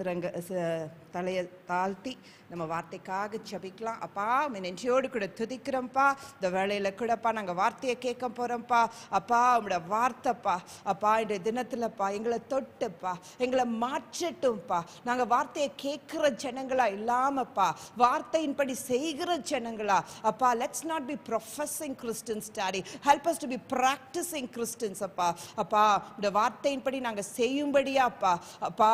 தலையை தாழ்த்தி நம்ம வார்த்தைக்காக ஜெபிக்கலாம். அப்பா நெஞ்சோடு கூட துதிக்கிறோம்ப்பா. இந்த வேளையில் கூடப்பா நாங்கள் வார்த்தையை கேட்க போகிறோம்ப்பா. அப்பா உங்களோட வார்த்தைப்பா அப்பா இந்த தினத்தில்ப்பா எங்களை தொட்டுப்பா, எங்களை மாற்றட்டும்ப்பா. நாங்கள் வார்த்தையை கேட்குற ஜனங்களா இல்லாமப்பா வார்த்தையின்படி செய்கிற ஜனங்களா அப்பா. Let's not be professing Christians daddy, help us to be practising Christians அப்பா. அப்பா இந்த வார்த்தையின்படி நாங்கள் செய்யும்படியாப்பா அப்பா.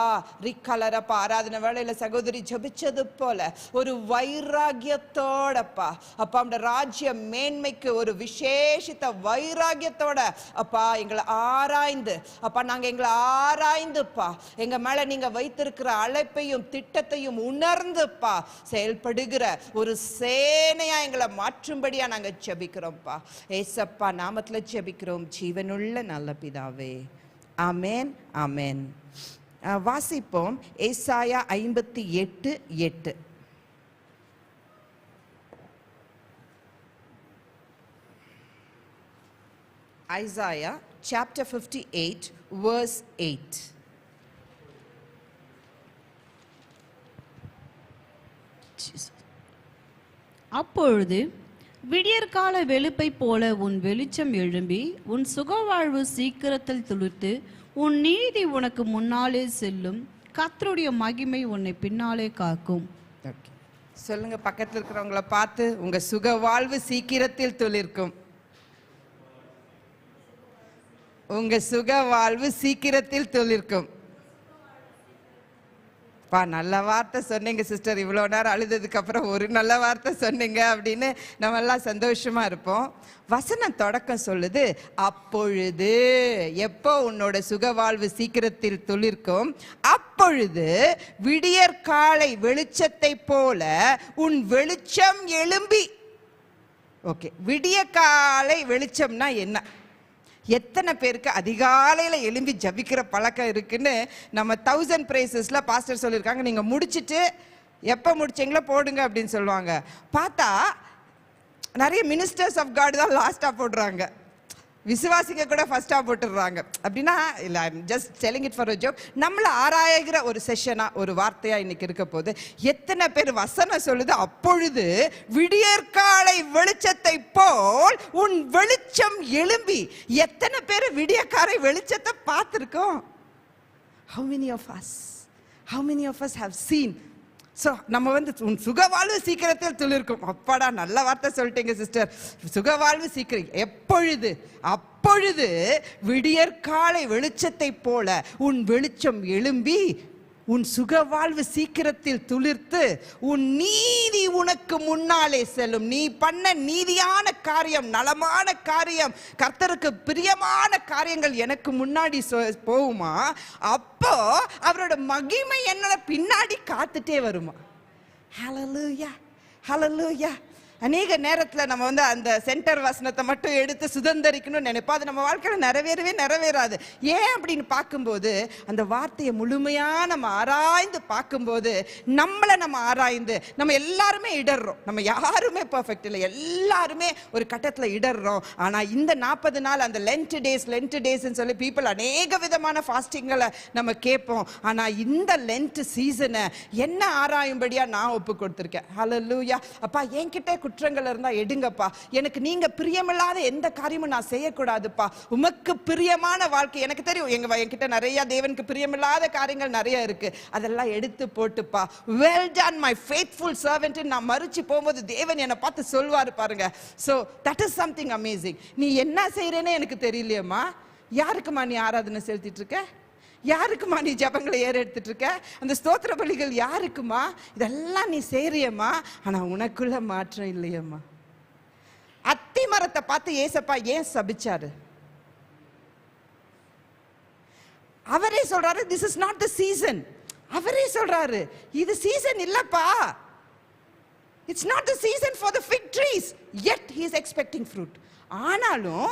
ரிக்கலரப்பா ஆராதனை வேளையில் சகோதரி ஜபிச்சது போல ஒரு வைராகியத்தோடப்பா அப்பா அந்த ராஜ்ய மேன்மைக்கு ஒரு விசேஷித்த வைராகியத்தோட அப்பா எங்களை ஆராய்ந்து அப்பா நாங்கள் எங்களை ஆராய்ந்துப்பா எங்க மேல நீங்க வைத்திருக்கிற அழைப்பையும் திட்டத்தையும் உணர்ந்துப்பா செயல்படுகிற ஒரு சேனையா எங்களை மாற்றும்படியா நாங்க ஜெபிக்கிறோம்ப்பா. ஏசப்பா நாமத்துல ஜெபிக்கிறோம் ஜீவனுள்ள நல்ல பிதாவே. ஆமேன் ஆமேன். வாசிப்போம் ஏசாயா 58:8. Isaiah chapter 58 verse 8. அப்பொழுது விடியற்கால வெளுப்பை போல உன் வெளிச்சம் எழும்பி உன் சுகவாழ்வு சீக்கிரத்தில் துளிர்த்து உன் நீதி உனக்கு முன்னாலே செல்லும், கர்த்தருடைய மகிமை உன்னை பின்னாலே காக்கும். சொல்லுங்க பக்கத்தில் இருக்கிறவங்கள பார்த்து, உங்க சுகவாழ்வு சீக்கிரத்தில் துளிர்க்கும். உங்க சுகவாழ்வு சீக்கிரத்தில் துளிர்க்கும். பா நல்ல வார்த்தை சொன்னீங்க சிஸ்டர். இவ்வளோ நேரம் அழுததுக்கு அப்புறம் ஒரு நல்ல வார்த்தை சொன்னீங்க அப்படின்னு நம்ம எல்லாம் சந்தோஷமா இருப்போம். வசனம் தொடக்கம் சொல்லுது, அப்பொழுது. எப்போ உன்னோட சுகவாழ்வு சீக்கிரத்தில் துளிர்க்கும்? அப்பொழுது விடியற்காலை வெளிச்சத்தை போல உன் வெளிச்சம் எழும்பி. ஓகே, விடிய காலை வெளிச்சம்னா என்ன? எத்தனை பேருக்கு அதிகாலையில் எழும்பி ஜபிக்கிற பழக்கம் இருக்குன்னு நம்ம 1000 Praisesல பாஸ்டர் சொல்லியிருக்காங்க. நீங்கள் முடிச்சுட்டு எப்போ முடிச்சிங்களோ போடுங்க அப்படின்னு சொல்லுவாங்க. பார்த்தா நிறைய மினிஸ்டர்ஸ் ஆஃப் காட் தான் லாஸ்ட்டாக போடுறாங்க, விசுவாசிங்க கூட ஃபர்ஸ்டாக போட்டுடுறாங்க. அப்படின்னா இல்லை, I am just telling it for a joke. நம்மளை ஆராய்கிற ஒரு செஷனாக ஒரு வார்த்தையாக இன்னைக்கு இருக்க போது. எத்தனை பேர் வசனம் சொல்லுது, அப்பொழுது விடியற்காலை வெளிச்சத்தை போல் உன் வெளிச்சம் எழும்பி. எத்தனை பேர் விடியற்காலை வெளிச்சத்தை பார்த்துருக்கோம்? How many of us have seen? So நம்ம உன் சுகவாழ்வு சீக்கிரத்தில் துளிர்க்கும். அப்பாடா நல்ல வார்த்தை சொல்லிட்டீங்க சிஸ்டர். சுகவாழ்வு சீக்கிரம் எப்பொழுது? அப்பொழுது விடியற்காலை வெளிச்சத்தை போல உன் வெளிச்சம் எழும்பி உன் சுகவாழ்வு சீக்கிரத்தில் துளிர்த்து உன் நீதி உனக்கு முன்னாலே செல்லும். நீ பண்ண நீதியான காரியம், நலமான காரியம், கர்த்தருக்கு பிரியமான காரியங்கள் எனக்கு முன்னாடி போகுமா? அப்போ அவரோட மகிமை என்னோட பின்னாடி காத்துட்டே வருமா? ஹல்லேலூயா ஹல்லேலூயா. அநேக நேரத்தில் நம்ம அந்த சென்டர் வசனத்தை மட்டும் எடுத்து சுதந்திரிக்கணும்னு நினைப்போம். அது நம்ம வாழ்க்கையில் நிறைவேறாது. ஏன் அப்படின்னு பார்க்கும்போது அந்த வார்த்தையை முழுமையாக நம்ம ஆராய்ந்து பார்க்கும்போது நம்மளை நம்ம ஆராய்ந்து நம்ம எல்லாருமே இடர்றோம். நம்ம யாருமே பர்ஃபெக்ட் இல்லை, எல்லாருமே ஒரு கட்டத்தில் இடர்றோம். ஆனால் இந்த 40 நாள் அந்த லென்ட் டேஸ்ன்னு சொல்லி பீப்புள் அநேக விதமான ஃபாஸ்டிங்களை நம்ம கேட்போம். ஆனால் இந்த லென்ட் சீசனை என்ன ஆராயும்படியாக நான் ஒப்பு கொடுத்துருக்கேன். ஹல்லேலூயா. அப்பா என்கிட்ட குற்றங்கள் இருந்தா எடுங்கப்பா. எனக்கு நீங்க பிரியமில்லாத எந்த காரியமும் நான் செய்யக்கூடாதுப்பா. உமக்கு பிரியமான வாழ்க்கை எனக்கு தெரியும். என்கிட்ட நிறைய தேவனுக்கு பிரியமில்லாத காரியங்கள் நிறைய இருக்கு. அதெல்லாம் எடுத்து போட்டுப்பா. Well done my faithful servant நான் மறுச்சு போகும்போது தேவன் என்னை பார்த்து சொல்வாரு பாருங்க. So that is something amazing. நீ என்ன செய்யறேன்னு எனக்கு தெரியலையம்மா. யாருக்குமா நீ ஆராதனை செலுத்திட்டு இருக்க? யாருக்குமா நீ ஜபங்களை எடுத்துட்டு இருக்க? அந்த ஸ்தோத்திர பலிகள் யாருக்குமா? இதெல்லாம் நீ செய்யறியம்மா. ஆனா உனக்குள்ள மாற்றம் இல்லையம்மா. அத்தி மரத்தை பார்த்து ஏசப்பா ஏன் சபிச்சாரு? அவரே சொல்றாரு, this is not the season. அவரே சொல்றாரு, இது சீசன் இல்லப்பா. It's not the season for the fig trees, yet he is expecting fruit. ஆனாலும்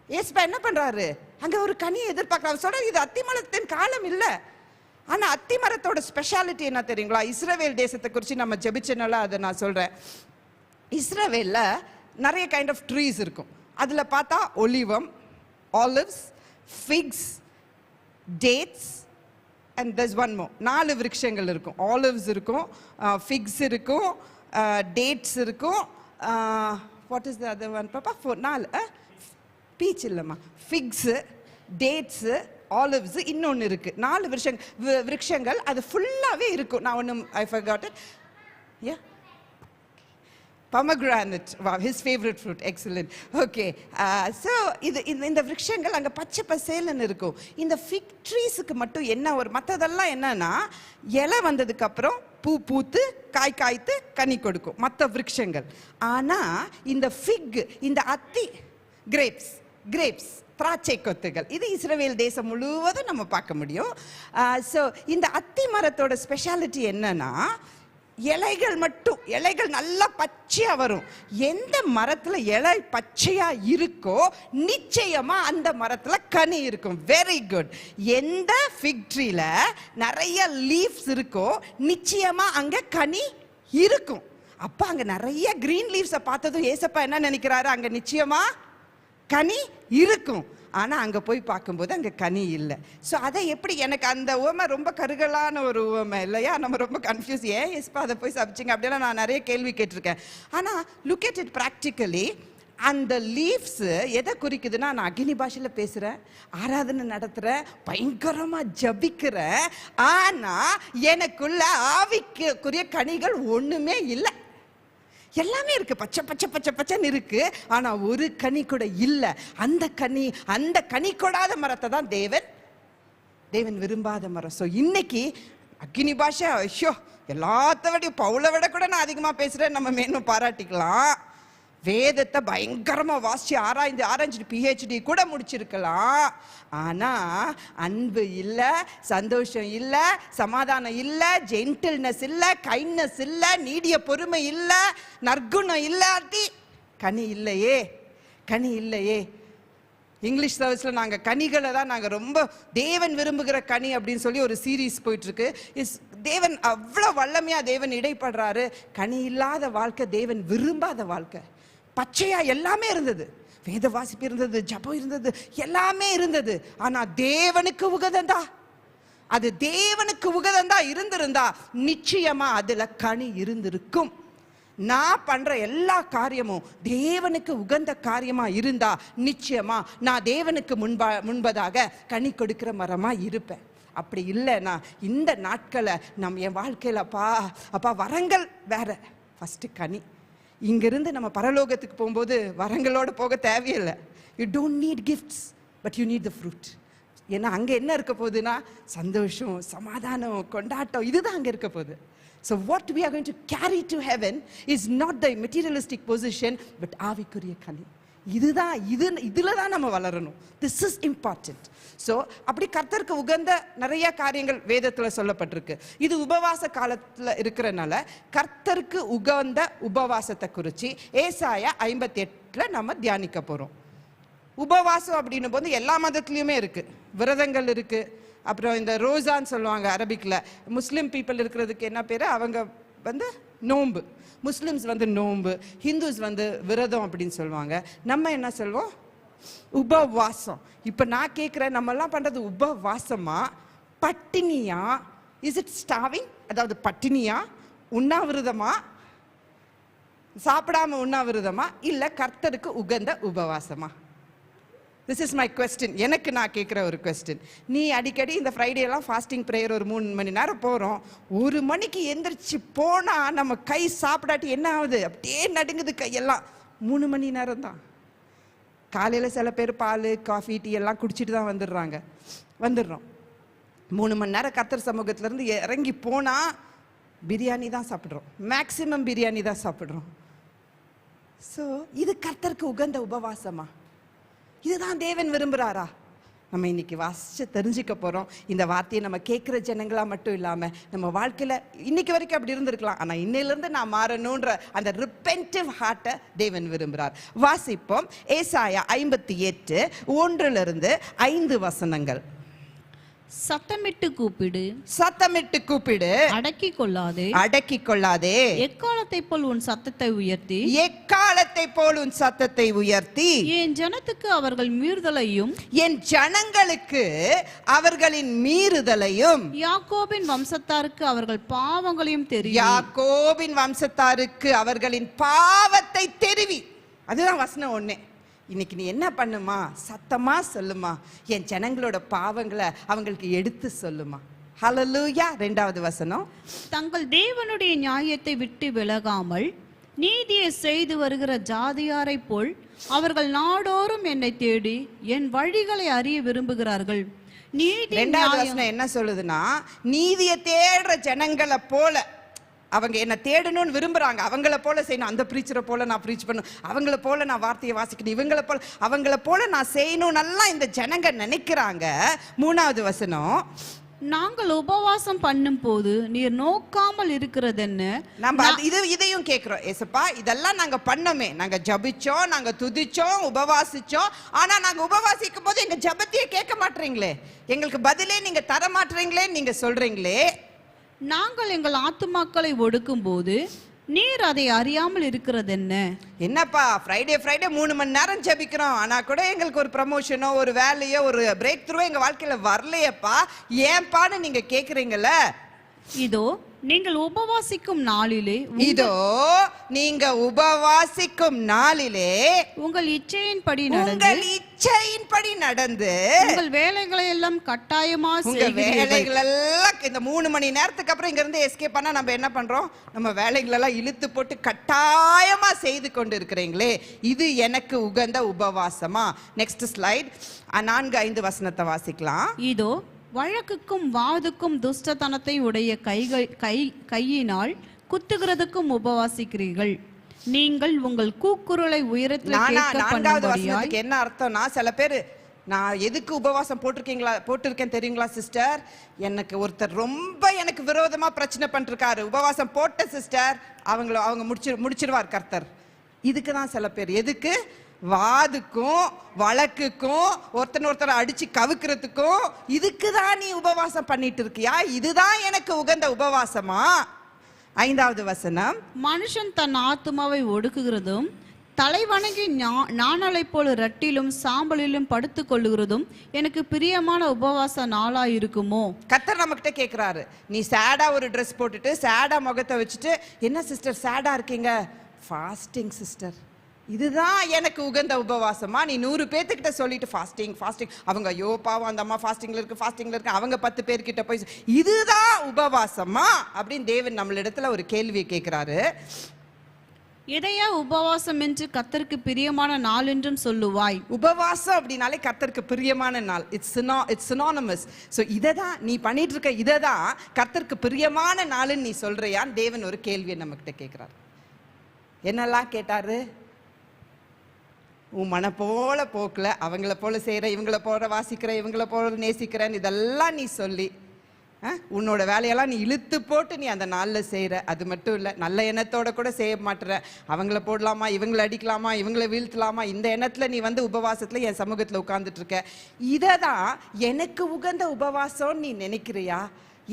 ஏசப்பா என்ன பண்றாரு? அங்க ஒரு கனியை எதிர்பார்க்கலாம். சொல்றாரு, இது அத்திமரத்தின் காலம் இல்லை. ஆனா அத்திமரத்தோட ஸ்பெஷாலிட்டி என்ன தெரியுங்களா? இஸ்ரவேல் தேசத்தை குறித்து நம்ம ஜெபிச்சனால அதை நான் சொல்றேன். இஸ்ரவேல்ல நிறைய கைண்ட் ஆஃப் ட்ரீஸ் இருக்கும். அதுல பார்த்தா ஒலிவம், olives, figs, dates, and there's one more. 4 விருட்சங்கள் இருக்கும். ஆலிவ்ஸ் இருக்கும், ஃபிக்ஸ் இருக்கும், டேட்ஸ் இருக்கும். What is the other one பாப்பா? 4 பீச் இல்லைம்மா, ஃபிக்ஸு, டேட்ஸு, ஆலிவ்ஸ், இன்னொன்று இருக்குது. 4 விருட்சங்கள் அது ஃபுல்லாகவே இருக்கும். நான் ஒன்று ஐ forgot it. Yeah. Pomegranate, wow, his favorite fruit, excellent. Okay, so இந்த விருட்சங்கள் அங்கே பச்சை பசேல்னு இருக்கும். இந்த ஃபிக் ட்ரீஸுக்கு மட்டும் என்ன ஒரு மற்றதெல்லாம் என்னன்னா இலை வந்ததுக்கப்புறம் பூ பூத்து காய் காய்த்து கனி கொடுக்கும் மற்ற விருட்சங்கள். ஆனால் இந்த ஃபிக், இந்த அத்தி, கிரேப்ஸ் திராட்சை கொத்துகள், இது இஸ்ரவேல் தேசம் முழுவதும் நம்ம பார்க்க முடியும். ஸோ இந்த அத்தி மரத்தோட ஸ்பெஷாலிட்டி என்னன்னா இலைகள் நல்லா பச்சையாக வரும். எந்த மரத்தில் இலை பச்சையாக இருக்கோ நிச்சயமா அந்த மரத்தில் கனி இருக்கும். Very good. எந்த ஃபிக் ட்ரீல நிறைய லீவ்ஸ் இருக்கோ நிச்சயமா அங்கே கனி இருக்கும். அப்போ அங்கே நிறைய கிரீன் லீவ்ஸை பார்த்ததும் ஏசப்பா என்ன நினைக்கிறாரு? அங்கே நிச்சயமா கனி இருக்கும். ஆனால் அங்கே போய் பார்க்கும்போது அங்கே கனி இல்லை. ஸோ அதை எப்படி, எனக்கு அந்த உவமை ரொம்ப கருகலான ஒரு உவமை இல்லையா? நம்ம ரொம்ப கன்ஃபியூஸ், ஏன் எஸ்பா அதை போய் சமைச்சிங்க அப்படிலாம் நான் நிறைய கேள்வி கேட்டிருக்கேன். ஆனால் லுக் அட் இட் ப்ராக்டிக்கலி. அந்த லீவ்ஸு எதை குறிக்குதுன்னா, நான் அக்னி பாஷையில் பேசுகிறேன், ஆராதனை நடத்துகிறேன், பயங்கரமாக ஜபிக்கிறேன், ஆனால் எனக்குள்ள ஆவிக்குரிய கனிகள் ஒன்றுமே இல்லை. எல்லாமே இருக்கு, பச்சை பச்சை பச்சை பச்சைன்னு இருக்கு, ஆனா ஒரு கனி கூட இல்லை. அந்த கனி கொடாத மரத்தை தான் தேவன் விரும்பாத மரம். ஸோ இன்னைக்கு அக்னி பாஷை, ஐயோ எல்லாத்த விட பவுலை விட கூட நான் அதிகமாக பேசுறேன், நம்ம மேலும் பாராட்டிக்கலாம். வேதத்தை பயங்கரமாக வாசிச்சு ஆராய்ஞ்சிட்டு PhD கூட முடிச்சிருக்கலாம். ஆனால் அன்பு இல்லை, சந்தோஷம் இல்லை, சமாதானம் இல்லை, ஜென்டில்னஸ் இல்லை, கைண்ட்னஸ் இல்லை, நீடிய பொறுமை இல்லை, நற்குணம் இல்லாட்டி கனி இல்லையே. இங்கிலீஷ் சர்வீஸில் நாங்கள் கனிகளை தான் நாங்கள் ரொம்ப தேவன் விரும்புகிற கனி அப்படின்னு சொல்லி ஒரு சீரீஸ் போயிட்டுருக்கு. தேவன் அவ்வளோ வல்லமையாக தேவன் இடைப்படுறாரு. கனி இல்லாத வாழ்க்கை தேவன் விரும்பாத வாழ்க்கை. பச்சையா எல்லாமே இருந்தது, வேத வாசிப்பு இருந்தது, ஜபம் இருந்தது, எல்லாமே இருந்தது. ஆனா தேவனுக்கு உகந்தா இருந்திருந்தா நிச்சயமா அதுல கனி இருந்திருக்கும். நான் பண்ற எல்லா காரியமும் தேவனுக்கு உகந்த காரியமா இருந்தா நிச்சயமா நான் தேவனுக்கு முன்பதாக கனி கொடுக்கிற மரமா இருப்பேன். அப்படி இல்லைன்னா இந்த நாட்களை என் வாழ்க்கையில அப்பா வரங்கள் வேற, ஃபர்ஸ்ட் கனி. இங்கிருந்து நம்ம பரலோகத்துக்கு போகும்போது வரங்களோட போக தேவையில்லை. You don't need gifts, but you need the fruit. ஏன்னா அங்கே என்ன இருக்க போகுதுன்னா சந்தோஷம், சமாதானம், கொண்டாட்டம், இதுதான் அங்கே இருக்க போகுது. So what we are going to carry to heaven is not the materialistic position, but ஆவிக்குரிய கனி. இதுல தான் நம்ம வளரணும். This is important. ஸோ அப்படி கர்த்தருக்கு உகந்த நிறைய காரியங்கள் வேதத்தில் சொல்லப்பட்டிருக்கு. இது உபவாச காலத்தில் இருக்கிறனால கர்த்தருக்கு உகந்த உபவாசத்தை குறித்து ஏசாயா 58 நம்ம தியானிக்க போகிறோம். உபவாசம் அப்படின்னும் போது எல்லா மதத்துலேயுமே இருக்குது, விரதங்கள் இருக்குது. அப்புறம் இந்த ரோசான்னு சொல்லுவாங்க அரபிக்கில். முஸ்லீம் பீப்புள் இருக்கிறதுக்கு என்ன பேர்? அவங்க நோன்பு. முஸ்லிம்ஸ் நோன்பு, ஹிந்துஸ் விரதம் அப்படின்னு சொல்லுவாங்க. நம்ம என்ன சொல்வோம்? உபவாசம். இப்போ நான் கேட்குறேன், நம்மெல்லாம் பண்ணுறது உபவாசமா பட்டினியா? Is it starving? அதாவது பட்டினியா, உண்ணாவிரதமா, சாப்பிடாம உண்ணாவிரதமா, இல்லை கர்த்தருக்கு உகந்த உபவாசமா? This is my question. எனக்கு நான் கேட்குற ஒரு கொஸ்டின். நீ அடிக்கடி இந்த ஃப்ரைடேலாம் ஃபாஸ்டிங் ப்ரேயர் ஒரு 3 மணி நேரம் போகிறோம். 1 மணிக்கு எந்திரிச்சு போனால் நம்ம கை சாப்பிடாட்டி என்ன ஆகுது? அப்படியே நடுங்குது கையெல்லாம். 3 மணி நேரம் தான். காலையில் சில பேர் பால், காஃபி, டீ எல்லாம் குடிச்சிட்டு தான் வந்துடுறோம். 3 மணி நேரம் கர்த்தர் சமூகத்திலேருந்து இறங்கி போனால் பிரியாணி தான் சாப்பிட்றோம், மேக்சிமம் பிரியாணி தான் சாப்பிட்றோம். ஸோ இது கர்த்தருக்கு உகந்த உபவாசமா? இதுதான் தேவன் விரும்புகிறாரா? நம்ம இன்னைக்கு வாசிச்சு தெரிஞ்சுக்க போகிறோம். இந்த வார்த்தையை நம்ம கேட்குற ஜனங்களாக மட்டும் இல்லாமல் நம்ம வாழ்க்கையில் இன்னைக்கு வரைக்கும் அப்படி இருந்திருக்கலாம், ஆனால் இன்னையிலேருந்து நான் மாறணுன்ற அந்த ரிப்பென்டிவ் ஹார்ட்டை தேவன் விரும்புகிறார். வாசிப்போம். ஏசாயா 58 1-5 வசனங்கள். சத்தமிட்டு கூப்பிடு, சத்தமிட்டு கூப்பிடு, அடக்கிக் கொள்ளாதே, அடக்கிக் கொள்ளாதே, எக்காலத்தை போல் உன் சத்தத்தை உயர்த்தி, எக்காலத்தை போல் உன் சத்தத்தை உயர்த்தி, என் ஜனத்துக்கு அவர்கள் மீறுதலையும், என் ஜனங்களுக்கு அவர்களின் மீறுதலையும், யாக்கோபின் வம்சத்தாருக்கு அவர்கள் பாவங்களையும் தெரியும். யாக்கோபின் வம்சத்தாருக்கு அவர்களின் பாவத்தை தெரிவி. அதுதான் வசனம் ஒண்ணே. இன்னைக்கு நீ என்ன பண்ணுமா? சத்தமா சொல்லுமா, என் ஜனங்களோட பாவங்களை அவங்களுக்கு எடுத்து சொல்லுமா. ஹல்லேலூயா. 2வது வசனம், தங்கள் தேவனுடைய நியாயத்தை விட்டு விலகாமல் நீதியை செய்து வருகிற ஜாதியாரை போல் அவர்கள் நாடோறும் என்னை தேடி என் வழிகளை அறிய விரும்புகிறார்கள். நீதி 2வது வசனம் என்ன சொல்லுதுன்னா, நீதியை தேடுற ஜனங்களை போல அவங்க என்ன தேடணும்னு விரும்புறாங்க. அவங்கள போல செய்யணும், அந்த பிரீச்சரை போல நான் பிரீச் பண்ணணும், அவங்கள போல நான் வார்த்தையை வாசிக்கணும், இவங்கள போல அவங்கள போல நான் செய்யணும், நல்லா இந்த ஜனங்க நினைக்கிறாங்க. 3வது வசனம், நாங்கள் உபவாசம் பண்ணும் போது நீர் நோக்காமல் இருக்கிறது என்ன? நம்ம இதையும் கேட்கிறோம். ஏசப்பா, இதெல்லாம் நாங்க பண்ணோமே, நாங்க ஜபிச்சோம், நாங்க துதிச்சோம், உபவாசிச்சோம், ஆனா நாங்க உபவாசிக்கும் போது எங்க ஜபத்தையே கேட்க மாட்டீங்களே, எங்களுக்கு பதிலே நீங்க தர மாட்டீங்களே நீங்க சொல்றீங்களே. நாங்கள் எங்கள் ஆத்துமாக்களை ஒடுக்கும் போது நீர் அதை அறியாமல் இருக்கிறது என்ன? என்னப்பா, ஃப்ரைடே 3 மணி நேரம் ஜபிக்கிறோம், ஆனா கூட எங்களுக்கு ஒரு ப்ரமோஷனோ ஒரு வேலையோ ஒரு பிரேக் த்ரூவோ எங்க வாழ்க்கையில வரலையப்பா, ஏன்பான்னு நீங்க கேக்குறீங்கல்ல. இதோ நீங்கள் உபவாசிக்கும் நாளிலே, இதோ நீங்க உபவாசிக்கும் நாளிலே உங்கள் இச்சையின்படி நடந்து உங்கள் வேலைகளை எல்லாம் கட்டாயமா உங்க வேலைகள் எல்லாம் இந்த 3 மணி நேரத்துக்கு அப்புறம் இங்க இருந்து எஸ்கேப் பண்ணா நம்ம என்ன பண்றோம்? நம்ம வேலைகள் எல்லாம் இழுத்து போட்டு கட்டாயமா செய்து கொண்டு இருக்கிறீங்களே, இது எனக்கு உகந்த உபவாசமா? நெக்ஸ்ட் ஸ்லைட், 4-5 வசனத்தை வாசிக்கலாம். இதோ வழக்குக்கும் வாதுக்கும் துஷ்டத்தனத்தை உடைய கையினால் குத்துகிறதுக்கும் உபவாசிக்கிறீர்கள். நீங்கள் உங்கள் கூக்குரலை உயரத்தில் கேட்க 4வது வசனத்துக்கு என்ன அர்த்தம்னா, சில பேர் நான் எதுக்கு உபவாசம் போட்டிருக்கேன் தெரியுங்களா சிஸ்டர், எனக்கு ஒருத்தர் ரொம்ப எனக்கு விரோதமா பிரச்சனை பண்ணிருக்காரு, உபவாசம் போட்ட சிஸ்டர், அவங்க முடிச்சிருவார் கர்த்தர். இதுக்கு தான் சில பேர், எதுக்கு? வாதுக்கும் வழக்குக்கும் ஒருத்தர் அடிச்சு கவுக்கிறதுக்கும், இதுக்கு தான் நீ உபவாசம் பண்ணிட்டு இருக்கியா? இதுதான் எனக்கு உகந்த உபவாசமா? 5வது வசனம், மனுஷன் தன் ஆத்துமாவை ஒடுக்குகிறதும் தலைவணங்கி நாணலை போல ரட்டிலும் சாம்பலிலும் படுத்துக் கொள்ளுகிறதும் எனக்கு பிரியமான உபவாச நாளா இருக்குமோ? கர்த்தர் நம்ம கிட்ட கேட்கிறாரு, நீ சேடா ஒரு ட்ரெஸ் போட்டுட்டு சேடா முகத்தை வச்சுட்டு, என்ன சிஸ்டர் சேடா இருக்கீங்க? ஃபாஸ்டிங் சிஸ்டர், இதுதான் எனக்கு உகந்த உபவாசமா? நீ 100 பேர்த்துக்கிட்ட சொல்லிட்டு ஃபாஸ்டிங், அவங்க ஐயோ பாவம் அந்த அம்மா ஃபாஸ்டிங்ல இருக்கு, அவங்க 10 பேர்கிட்ட போய் இதுதான் உபவாசமா அப்படின்னு தேவன் நம்மளிடத்துல ஒரு கேள்வியை கேட்கிறாரு. எதையா உபவாசம் என்று கர்த்தருக்கு பிரியமான நாள் என்றும் சொல்லுவாய்? உபவாசம் அப்படின்னாலே கர்த்தருக்கு பிரியமான நாள், இட்ஸ் சினானிமஸ். ஸோ இதை தான் நீ பண்ணிட்டு இருக்க, இதை தான் கர்த்தருக்கு பிரியமான நாள்னு நீ சொல்றியான்னு தேவன் ஒரு கேள்வியை நம்ம கிட்ட கேட்கிறாரு. என்னெல்லாம் கேட்டாரு? உன் மன போல போக்கல, அவங்கள போல செய்கிற, இவங்கள போல வாசிக்கிற, இவங்கள போல நேசிக்கிறேன்னு இதெல்லாம் நீ சொல்லி உன்னோட வேலையெல்லாம் நீ இழுத்து போட்டு நீ அந்த நாளில் செய்கிற. அது மட்டும் இல்லை, நல்ல எண்ணத்தோட கூட செய்ய மாட்டுற, அவங்கள போடலாமா, இவங்களை அடிக்கலாமா, இவங்களை வீழ்த்தலாமா, இந்த எண்ணத்தில் நீ உபவாசத்தில் என் சமூகத்தில் உட்கார்ந்துட்டு இருக்க. இதை தான் எனக்கு உகந்த உபவாசம்னு நீ நினைக்கிறியா?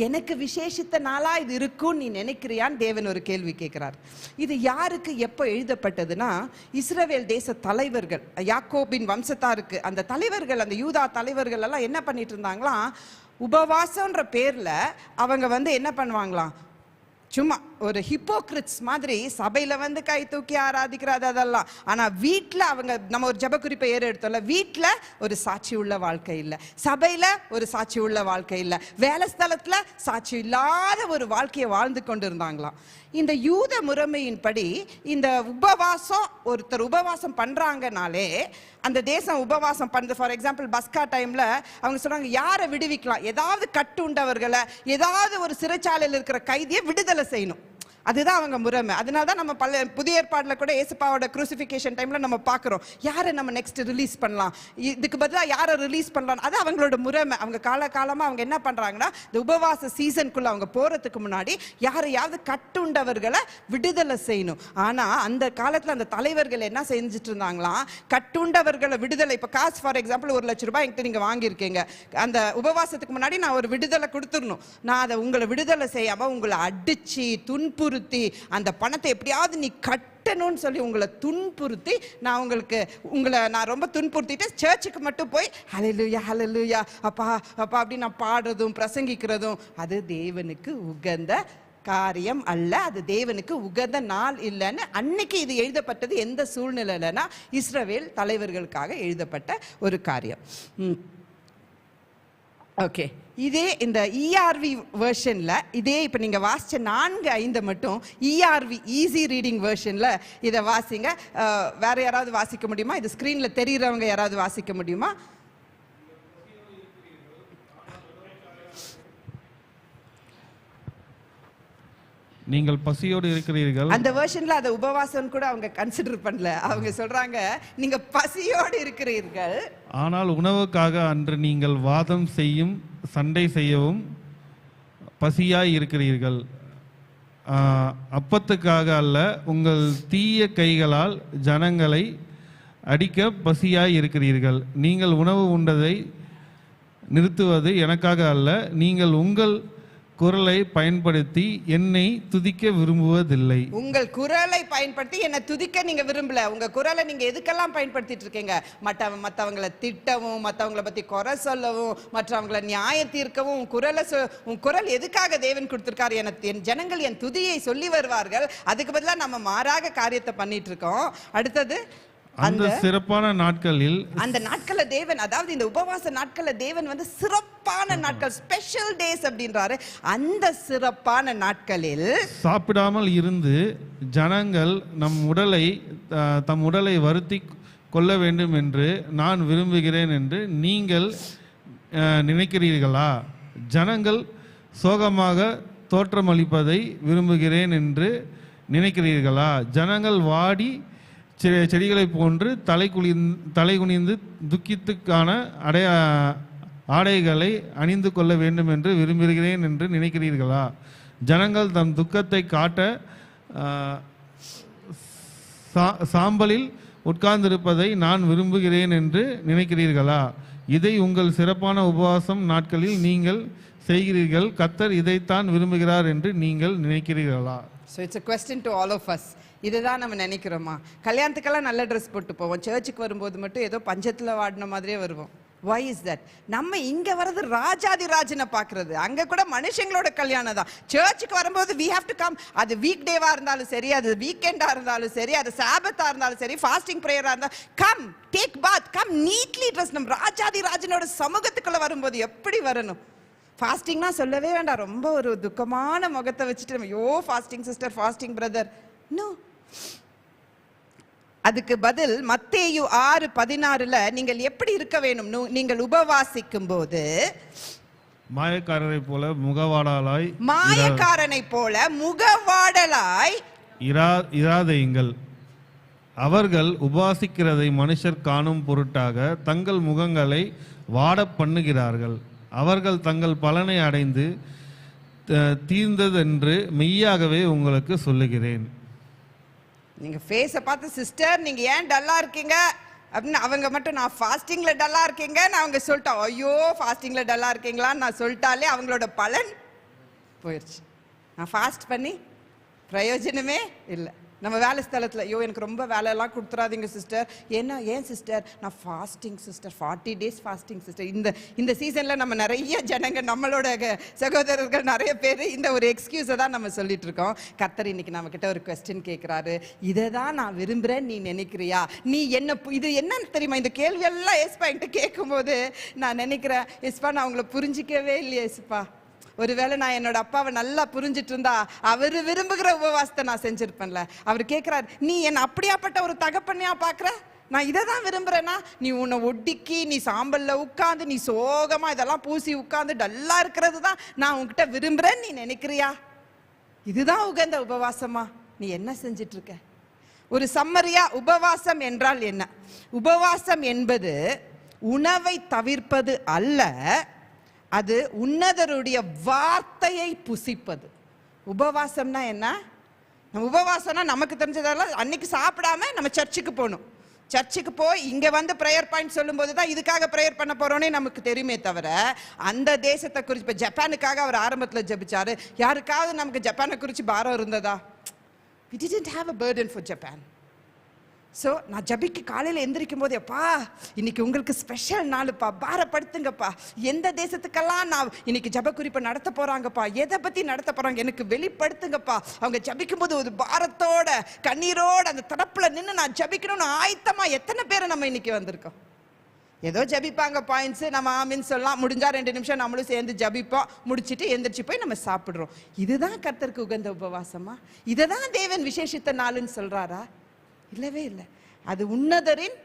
எனக்கு விசேஷித்த நாளா இது இருக்கும் நீ நினைக்கிறியான்னு தேவன் ஒரு கேள்வி கேட்கிறார். இது யாருக்கு எப்போ எழுதப்பட்டதுன்னா, இஸ்ரவேல் தேச தலைவர்கள், யாக்கோபின் வம்சத்தாருக்கு, அந்த தலைவர்கள், அந்த யூதா தலைவர்கள் எல்லாம் என்ன பண்ணிட்டு இருந்தாங்களாம், உபவாசம்ன்ற பேர்ல அவங்க என்ன பண்ணுவாங்களாம், சும்மா ஒரு ஹிப்போக்ரிட்ஸ் மாதிரி சபையில் கை தூக்கி ஆராதிக்கிறது அதெல்லாம். ஆனால் வீட்டில் நம்ம ஒரு ஜப குறிப்பை எடுத்தோம்ல, வீட்டில் ஒரு சாட்சி உள்ள வாழ்க்கை இல்லை, சபையில் ஒரு சாட்சி உள்ள வாழ்க்கை இல்லை, வேலை ஸ்தலத்தில் சாட்சி இல்லாத ஒரு வாழ்க்கையை வாழ்ந்து கொண்டு இருந்தாங்களாம். இந்த யூத முறைமையின்படி இந்த உபவாசம், ஒருத்தர் உபவாசம் பண்ணுறாங்கனாலே அந்த தேசம் உபவாசம் பண்ணுது. ஃபார் எக்ஸாம்பிள் பஸ்கா டைமில் அவங்க சொல்கிறாங்க, யாரை விடுவிக்கலாம், ஏதாவது கட்டு உண்டவர்களை, ஏதாவது ஒரு சிறைச்சாலையில் இருக்கிற கைதியை விடுதலை செய்யணும். அதுதான் அவங்க முறைமை. அதனால தான் நம்ம புதிய ஏற்பாடுல கூட ஏசப்பாவோட குரூசிஃபிகேஷன் டைம்ல நம்ம பார்க்குறோம், யாரை நம்ம நெக்ஸ்ட் ரிலீஸ் பண்ணலாம், இதுக்கு பதிலாக யாரை ரிலீஸ் பண்ணலாம். அது அவங்களோட முறைமை. அவங்க காலகாலமாக அவங்க என்ன பண்ணுறாங்கன்னா, இந்த உபவாச சீசனுக்குள்ள அவங்க போகிறதுக்கு முன்னாடி யாரையாவது கட்டுண்டவர்களை விடுதலை செய்யணும். ஆனால் அந்த காலத்தில் அந்த தலைவர்கள் என்ன செஞ்சுட்டு இருந்தாங்களாம், கட்டுண்டவர்களை விடுதலை. இப்போ காசு ஃபார் எக்ஸாம்பிள் 1 லட்ச ரூபாய் என்கிட்ட நீங்கள் வாங்கியிருக்கீங்க, அந்த உபவாசத்துக்கு முன்னாடி நான் ஒரு விடுதலை கொடுத்துடணும். நான் அதை உங்களை விடுதலை செய்யாமல் உங்களை அடித்து துன்புறுத்தி அந்த பணத்தை எப்படியாவது நீ கட்டணும்னு சொல்லி உங்களை துன்புறுத்தி உங்களை நான் ரொம்ப துன்புறுத்திட்டு சர்ச்சுக்கு மட்டும் போய் ஹல்லேலூயா ஹல்லேலூயா அப்பா அப்பா அப்படின்னு நான் பாடுறதும் பிரசங்கிக்கிறதும் அது தேவனுக்கு உகந்த காரியம் அல்ல. அது தேவனுக்கு உகந்த நாள் இல்லைன்னு அன்னைக்கு இது எழுதப்பட்டது. எந்த சூழ்நிலைனா இஸ்ரவேல் தலைவர்களுக்காக எழுதப்பட்ட ஒரு காரியம். ஓகே, இதே இந்த ERV வெர்ஷன்ல இதே இப்போ நீங்க வாசிச்ச 4-5 மட்டும் ERV ஈஸி ரீடிங் வெர்ஷன்ல இதை வாசிங்க. வேற யாராவது வாசிக்க முடியுமா? இது ஸ்கிரீன்ல தெரியுறவங்க யாராவது வாசிக்க முடியுமா? நீங்கள் பசியோடு இருக்கிறீர்கள். அந்த வெர்ஷன்ல அதை உபவாசம் கூட அவங்க கன்சிடர் பண்ணல. அவங்க சொல்றாங்க நீங்க பசியோடு இருக்கிறீர்கள், ஆனால் உணவுக்காக அன்று நீங்கள் வாதம் செய்யும் சண்டை செய்யவும் பசியாய் இருக்கிறீர்கள். அப்பத்துக்காக அல்ல, உங்கள் தீய கைகளால் ஜனங்களை அடிக்க பசியாய் இருக்கிறீர்கள். நீங்கள் உணவு உண்டதை நிறுத்துவது எனக்காக அல்ல, நீங்கள் உங்கள் குரலை பயன்படுத்தி என்னை துதிக்க விரும்புவதில்லை. உங்கள் குரலை பயன்படுத்தி என்னை துதிக்க நீங்க விரும்பல. உங்க குரலை நீங்க எதுக்கெல்லாம் பயன்படுத்திட்டு இருக்கீங்க? மற்றவங்களை திட்டவும், மற்றவங்களை பத்தி குறை சொல்லவும், மற்றவங்களை நியாயம் தீர்க்கவும். உன் குரல் எதுக்காக தேவன் கொடுத்திருக்காரு? என் ஜனங்கள் என் துதியை சொல்லி வருவார்கள். அதுக்கு பதிலாக நம்ம மாறாக காரியத்தை பண்ணிட்டு இருக்கோம். அடுத்தது அந்த சிறப்பான நாட்களில், அந்த நாட்கள தேவன், அதாவது இந்த உபவாச நாட்கள தேவன் சிறப்பான நாட்கள், ஸ்பெஷல் டேஸ் அப்படின்றாரு. அந்த சிறப்பான நாட்களில் சாப்பிடாமல் இருந்து ஜனங்கள் தம் உடலை வருத்தி கொள்ள வேண்டும் என்று நான் விரும்புகிறேன் என்று நீங்கள் நினைக்கிறீர்களா? ஜனங்கள் சோகமாக தோற்றமளிப்பதை விரும்புகிறேன் என்று நினைக்கிறீர்களா? ஜனங்கள் வாடி செடிகளை போன்று தலை குனிந்து துக்கித்துக்கான ஆடைகளை அணிந்து கொள்ள வேண்டும் என்று விரும்புகிறேன் என்று நினைக்கிறீர்களா? ஜனங்கள் தம் துக்கத்தை காட்ட சாம்பலில் உட்கார்ந்திருப்பதை நான் விரும்புகிறேன் என்று நினைக்கிறீர்களா? இதை உங்கள் சிறப்பான உபவாசம் நாட்களில் நீங்கள் செய்கிறீர்கள். கர்த்தர் இதைத்தான் விரும்புகிறார் என்று நீங்கள் நினைக்கிறீர்களா? So it's a question to all of us. இதுதான் நம்ம நினைக்கிறோமா? கல்யாணத்துக்கெல்லாம் நல்ல ட்ரெஸ் போட்டு போவோம், சர்ச்சுக்கு வரும்போது மட்டும் ஏதோ பஞ்சத்தில் வாடின மாதிரியே வருவோம். Why is that? நம்ம இங்க வர்றது ராஜாதி ராஜனை பார்க்கறது. அங்க கூட மனுஷங்களோட கல்யாணம் தான். சர்ச்சுக்கு வரும்போது we have to come. அது வீக் டேவா இருந்தாலும் சரி, அது வீக்கெண்டா இருந்தாலும் சரி, அது சாபத்தா இருந்தாலும் சரி, ஃபாஸ்டிங் பிரேயரா இருந்தாலும் come, take bath, come neatly dressed. நம்ம ராஜாதி ராஜனோட சமூகத்துக்குள்ள வரும்போது எப்படி வரணும்? ஃபாஸ்டிங்னா சொல்லவே வேண்டாம். ரொம்ப ஒரு துக்கமான முகத்தை வச்சுட்டு ஐயோ fasting sister, fasting brother, no. அதுக்கு பதில் மத்தேயு 6:16 நீங்கள் எப்படி இருக்க வேணும்? நீங்கள் உபவாசிக்கும் போது மாயக்காரனை போல முகவாடலாய் இராதேயுங்கள். அவர்கள் உபவாசிக்கிறதை மனுஷர் காணும் பொருட்டாக தங்கள் முகங்களை வாட பண்ணுகிறார்கள். அவர்கள் தங்கள் பலனை அடைந்து தீர்ந்ததென்று மெய்யாகவே உங்களுக்கு சொல்லுகிறேன். நீங்க ஃபேஸை பார்த்து சிஸ்டர் நீங்க ஏன் டல்லா இருக்கீங்க அப்படின்னு அவங்க மட்டும் நான் ஃபாஸ்டிங்ல டல்லா இருக்கீங்கன்னு அவங்க சொல்லிட்டா, ஐயோ ஃபாஸ்டிங்ல டல்லா இருக்கீங்களான்னு நான் சொல்லிட்டாலே அவங்களோட பலன் போயிடுச்சு. நான் ஃபாஸ்ட் பண்ணி பிரயோஜனமே இல்லை. நம்ம வேலை ஸ்தலத்தில் ஐயோ எனக்கு ரொம்ப வேலையெல்லாம் கொடுத்துறாதீங்க சிஸ்டர். ஏன் சிஸ்டர்? நான் fasting sister, 40 days fasting sister. இந்த சீசனில் நம்ம நிறைய ஜனங்க, நம்மளோட சகோதரர்கள் நிறைய பேர் இந்த ஒரு எக்ஸ்கியூஸை தான் நம்ம சொல்லிட்டு இருக்கோம். கர்த்தர் இன்னைக்கு நம்ம கிட்ட ஒரு கொஸ்டின் கேட்குறாரு. இதை தான் நான் விரும்புகிறேன், நீ நினைக்கிறியா? நீ என்ன இது என்னன்னு தெரியுமா? இந்த கேள்வியெல்லாம் எஸ்பா என்கிட்ட கேட்கும்போது நான் நினைக்கிறேன், எஸ்பா நான் உங்களை புரிஞ்சிக்கவே இல்லையே எஸ்பா. ஒருவேளை நான் என்னோட அப்பாவை நல்லா புரிஞ்சிட்டு இருந்தா அவரு விரும்புகிற உபவாசத்தை நான் செஞ்சிருப்பேன்ல. அவர் கேட்கிறார், நீ என்ன அப்படியாப்பட்ட ஒரு தகப்பனையா பாக்குற? நான் இதை தான் விரும்புறேன்னா நீ உன்னை ஒட்டிக்கி நீ சாம்பல்ல உட்காந்து நீ சோகமா இதெல்லாம் பூசி உட்காந்து டல்லா இருக்கிறது தான் நான் உன்கிட்ட விரும்புறேன்னு நீ நினைக்கிறியா? இதுதான் உகந்த உபவாசமா? நீ என்ன செஞ்சிட்டு இருக்க? ஒரு சம்மரியா, உபவாசம் என்றால் என்ன? உபவாசம் என்பது உணவை தவிர்ப்பது அல்ல, அது உன்னதருடைய வார்த்தையை புசிப்பது. உபவாசம்னா என்ன? நம்ம உபவாசம்னா நமக்கு தெரிஞ்சதெல்லாம் அன்னைக்கு சாப்பிடாம நம்ம சர்ச்சுக்கு போகணும். சர்ச்சுக்கு போய் இங்க வந்து ப்ரேயர் பாயிண்ட் சொல்லும்போது தான் இதுக்காக ப்ரேயர் பண்ண போறோன்னே நமக்கு தெரியுமே தவிர, அந்த தேசத்தை குறித்து இப்போ ஜப்பானுக்காக அவர் ஆரம்பத்தில் ஜெபிச்சாரு. யாருக்காவது நமக்கு ஜப்பானை குறித்து பாரம் இருந்ததா? We didn't have a burden for Japan. So நான் ஜபிக்கு காலையில் எந்திரிக்கும் போது, அப்பா இன்னைக்கு உங்களுக்கு ஸ்பெஷல் நாளுப்பா, பாரப்படுத்துங்கப்பா, எந்த தேசத்துக்கெல்லாம் நான் இன்னைக்கு ஜப குறிப்பை நடத்த போறாங்கப்பா, எதை பத்தி நடத்த போறாங்க எனக்கு வெளிப்படுத்துங்கப்பா. அவங்க ஜபிக்கும் போது ஒரு பாரத்தோட கண்ணீரோட அந்த தடப்புல நின்று நான் ஜபிக்கணும்னு ஆயத்தமா எத்தனை பேரை நம்ம இன்னைக்கு வந்திருக்கோம்? ஏதோ ஜபிப்பாங்க பாயிண்ட்ஸ், நம்ம ஆமின்னு சொல்லலாம், முடிஞ்சா 2 நிமிஷம் நம்மளும் சேர்ந்து ஜபிப்போம், முடிச்சுட்டு எந்திரிச்சு போய் நம்ம சாப்பிடுறோம். இதுதான் கர்த்தருக்கு உகந்த உபவாசமா? இதை தான் தேவன் விசேஷித்த நாளுன்னு சொல்றாரா? இல்லவே இல்லை. அது உன்னதரின்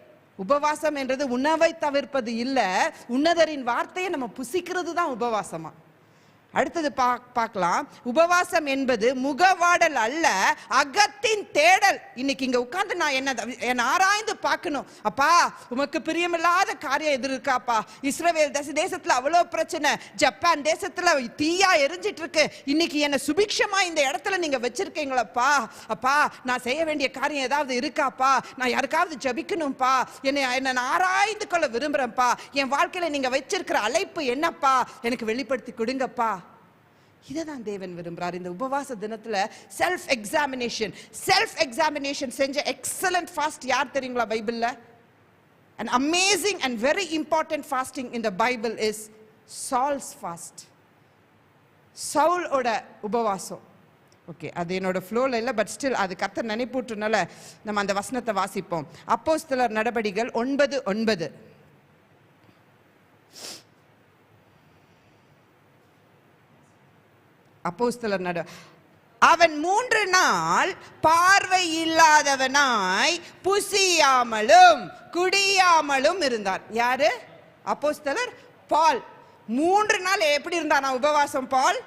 உபவாசம் என்றது உணவை தவிர்ப்பது இல்லை, உன்னதரின் வார்த்தையை நம்ம புசிக்கிறது தான் உபவாசமா. அடுத்தது பார்க்கலாம். உபவாசம் என்பது முகவாடல் அல்ல, அகத்தின் தேடல். இன்னைக்கு இங்க உட்கார்ந்து நான் என்ன ஆராய்ந்து பார்க்கணும். அப்பா உமக்கு பிரியமில்லாத காரியம் எது இருக்காப்பா? இஸ்ரவேல் தேசத்துல அவ்வளோ பிரச்சனை, ஜப்பான் தேசத்துல தீயா எரிஞ்சிட்டு இருக்கு, இன்னைக்கு என்ன சுபிக்ஷமா இந்த இடத்துல நீங்க வச்சிருக்கீங்களப்பா. அப்பா நான் செய்ய வேண்டிய காரியம் ஏதாவது இருக்காப்பா? நான் யாருக்காவது ஜபிக்கணும்ப்பா, என்ன நான் ஆராய்ந்து கொள்ள விரும்புறேன்ப்பா. என் வாழ்க்கையில நீங்க வச்சிருக்கிற அழைப்பு என்னப்பா, எனக்கு வெளிப்படுத்தி கொடுங்கப்பா. இதை தான் தேவன் விரும்புறார். இந்த உபவாச தினத்துல செல்ஃப் எக்ஸாமினேஷன் செஞ்ச எக்ஸலண்ட் ஃபாஸ்ட் யார் தெரியுங்களா பைபிள்ல? an amazing and very important fasting in the Bible is Saul's fast. சவுலோட உபவாசம். ஓகே, அது என்னோட ஃப்ளோல இல்லை, பட் ஸ்டில் அது கர்த்தர் நினைப்பூட்டுனால நம்ம அந்த வசனத்தை வாசிப்போம். அப்போஸ்தலர் நடபடிகள் 9:9. அப்போஸ்தலர் அவன் 3 நாள் பார்வை இல்லாதவனாய் புசியாமலும் குடியாமலும் இருந்தான். யாரு? அப்போஸ்தலர் பால். 3 நாள் எப்படி இருந்தானா உபவாசம் பால்?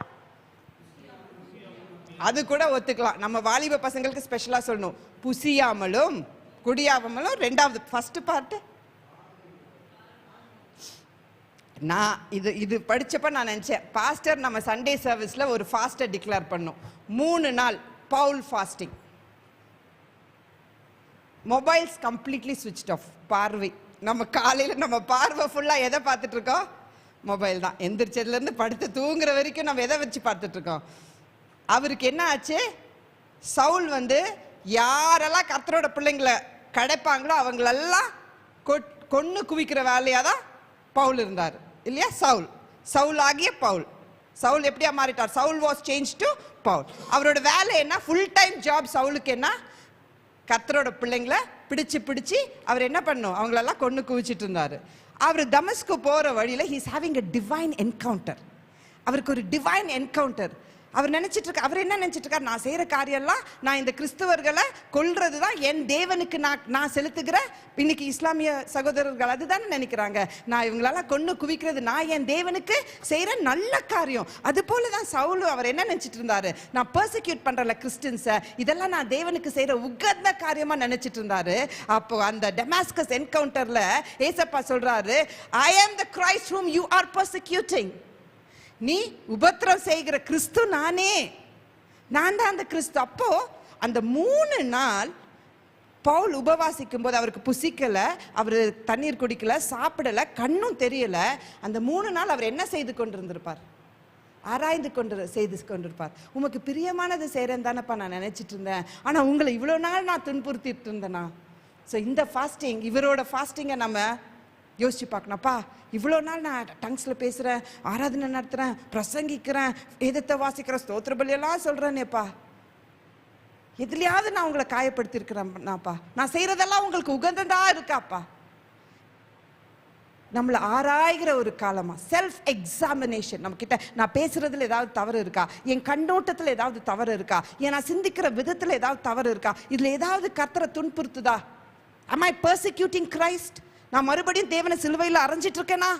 அது கூட ஒத்துக்கலாம். நம்ம வாலிப பசங்களுக்கு ஸ்பெஷலா சொல்லணும், புசியாமலும் குடியாமலும். ரெண்டாவது ஃபர்ஸ்ட் பார்ட் நான் இது படிச்சப்ப நான் நினைச்சேன், பாஸ்டர் நம்ம சண்டே சர்வீஸ்ல ஒரு ஃபாஸ்டை டிக்ளேர் பண்ணோம். 3 நாள் பவுல் ஃபாஸ்டிங். மொபைல்ஸ் கம்ப்ளீட்லி ஸ்விட்ச் ஆஃப். பார்வை, நம்ம காலையில நம்ம பார்வை ஃபுல்லா எதை பார்த்துட்டு இருக்கோம்? மொபைல் தான். எந்திரிச்சதுல இருந்து படுத்து தூங்குற வரைக்கும் நம்ம எதை வச்சு பார்த்துட்டு இருக்கோம்? அவருக்கு என்ன ஆச்சு? சவுல் யாரெல்லாம் கர்த்தரோட பிள்ளைங்களை கிடைப்பாங்களோ அவங்களெல்லாம் கொன்னு குவிக்கிற வேலையா தான் பவுல் இருந்தார் இல்லையா? சவுல் ஆகிய பவுல். சவுல் எப்படியா மாறிட்டார்? Saul was change to Paul. அவரோட வேலை என்ன? Full time job. சவுலுக்கு என்ன? கர்த்தரோட பிள்ளைங்களை பிடிச்சு அவர் என்ன பண்ணும்? அவங்களெல்லாம் கொன்னு குவிச்சிட்டு இருந்தாரு. அவர் தமஸ்கு போற வழியில he is having a divine encounter. அவருக்கு ஒரு டிவைன் என்கவுண்டர். அவர் நினைச்சிட்டு இருக்க, அவர் என்ன நினைச்சிட்டு இருக்கார்? நான் செய்யற காரியம்லாம், நான் இந்த கிறிஸ்தவர்களை கொல்றது தான் என் தேவனுக்கு நான் செலுத்துகிற. இன்னைக்கு இஸ்லாமிய சகோதரர்கள் அதுதானே நினைக்கிறாங்க, நான் இவங்களெல்லாம் கொன்னு குவிக்கிறது நான் என் தேவனுக்கு செய்யற நல்ல காரியம். அது போலதான் சவுல் அவர் என்ன நினைச்சிட்டு இருந்தாரு? நான் பர்சிக்யூட் பண்றல கிறிஸ்டியன்ஸை, இதெல்லாம் நான் தேவனுக்கு செய்யற உகந்த காரியமா நினைச்சிட்டு இருந்தாரு. அப்போ அந்த டெமாஸ்கஸ் என்கவுண்டர்ல ஏசப்பா சொல்றாரு, I am the Christ whom you are persecuting. நீ உபத்திரம் செய்கிற கிறிஸ்து நானே, நான் தான் அந்த கிறிஸ்து. அப்போ அந்த 3 நாள் பவுல் உபவாசிக்கும் போது அவருக்கு புசிக்கல, அவர் தண்ணீர் குடிக்கல, சாப்பிடல, கண்ணும் தெரியல. அந்த 3 நாள் அவர் என்ன செய்து கொண்டிருந்திருப்பார்? ஆராய்ந்து செய்து கொண்டிருப்பார். உமக்கு பிரியமானது செய்கிறேன் தானப்பா நான் நினைச்சிட்டு இருந்தேன், ஆனா உங்களை இவ்வளோ நாள் நான் துன்புறுத்திட்டு இருந்தேனா? ஸோ இந்த ஃபாஸ்டிங், இவரோட ஃபாஸ்டிங்கை நம்ம யோசிச்சு பார்க்கணும்ப்பா. இவ்வளோ நாள் நான் டங்ஸில் பேசுகிறேன், ஆராதனை நடத்துகிறேன், பிரசங்கிக்கிறேன், வேதத்தை வாசிக்கிறேன், ஸ்தோத்திர பலியெல்லாம் சொல்கிறேனேப்பா, எதுலையாவது நான் உங்களை காயப்படுத்திருக்கிறேன்னாப்பா? நான் செய்கிறதெல்லாம் உங்களுக்கு உகந்ததா இருக்காப்பா? நம்மளை ஆராய்கிற ஒரு காலமா, செல்ஃப் எக்ஸாமினேஷன். நம்ம கிட்ட நான் பேசுறதுல ஏதாவது தவறு இருக்கா? என் கண்ணோட்டத்தில் ஏதாவது தவறு இருக்கா? நான் சிந்திக்கிற விதத்தில் ஏதாவது தவறு இருக்கா? இதில் ஏதாவது கர்த்தரை துன்புறுத்துதா? am I persecuting Christ? நான் மறுபடியும் தேவனை சிலுவையில் அரைஞ்சிட்டு இருக்கேனா?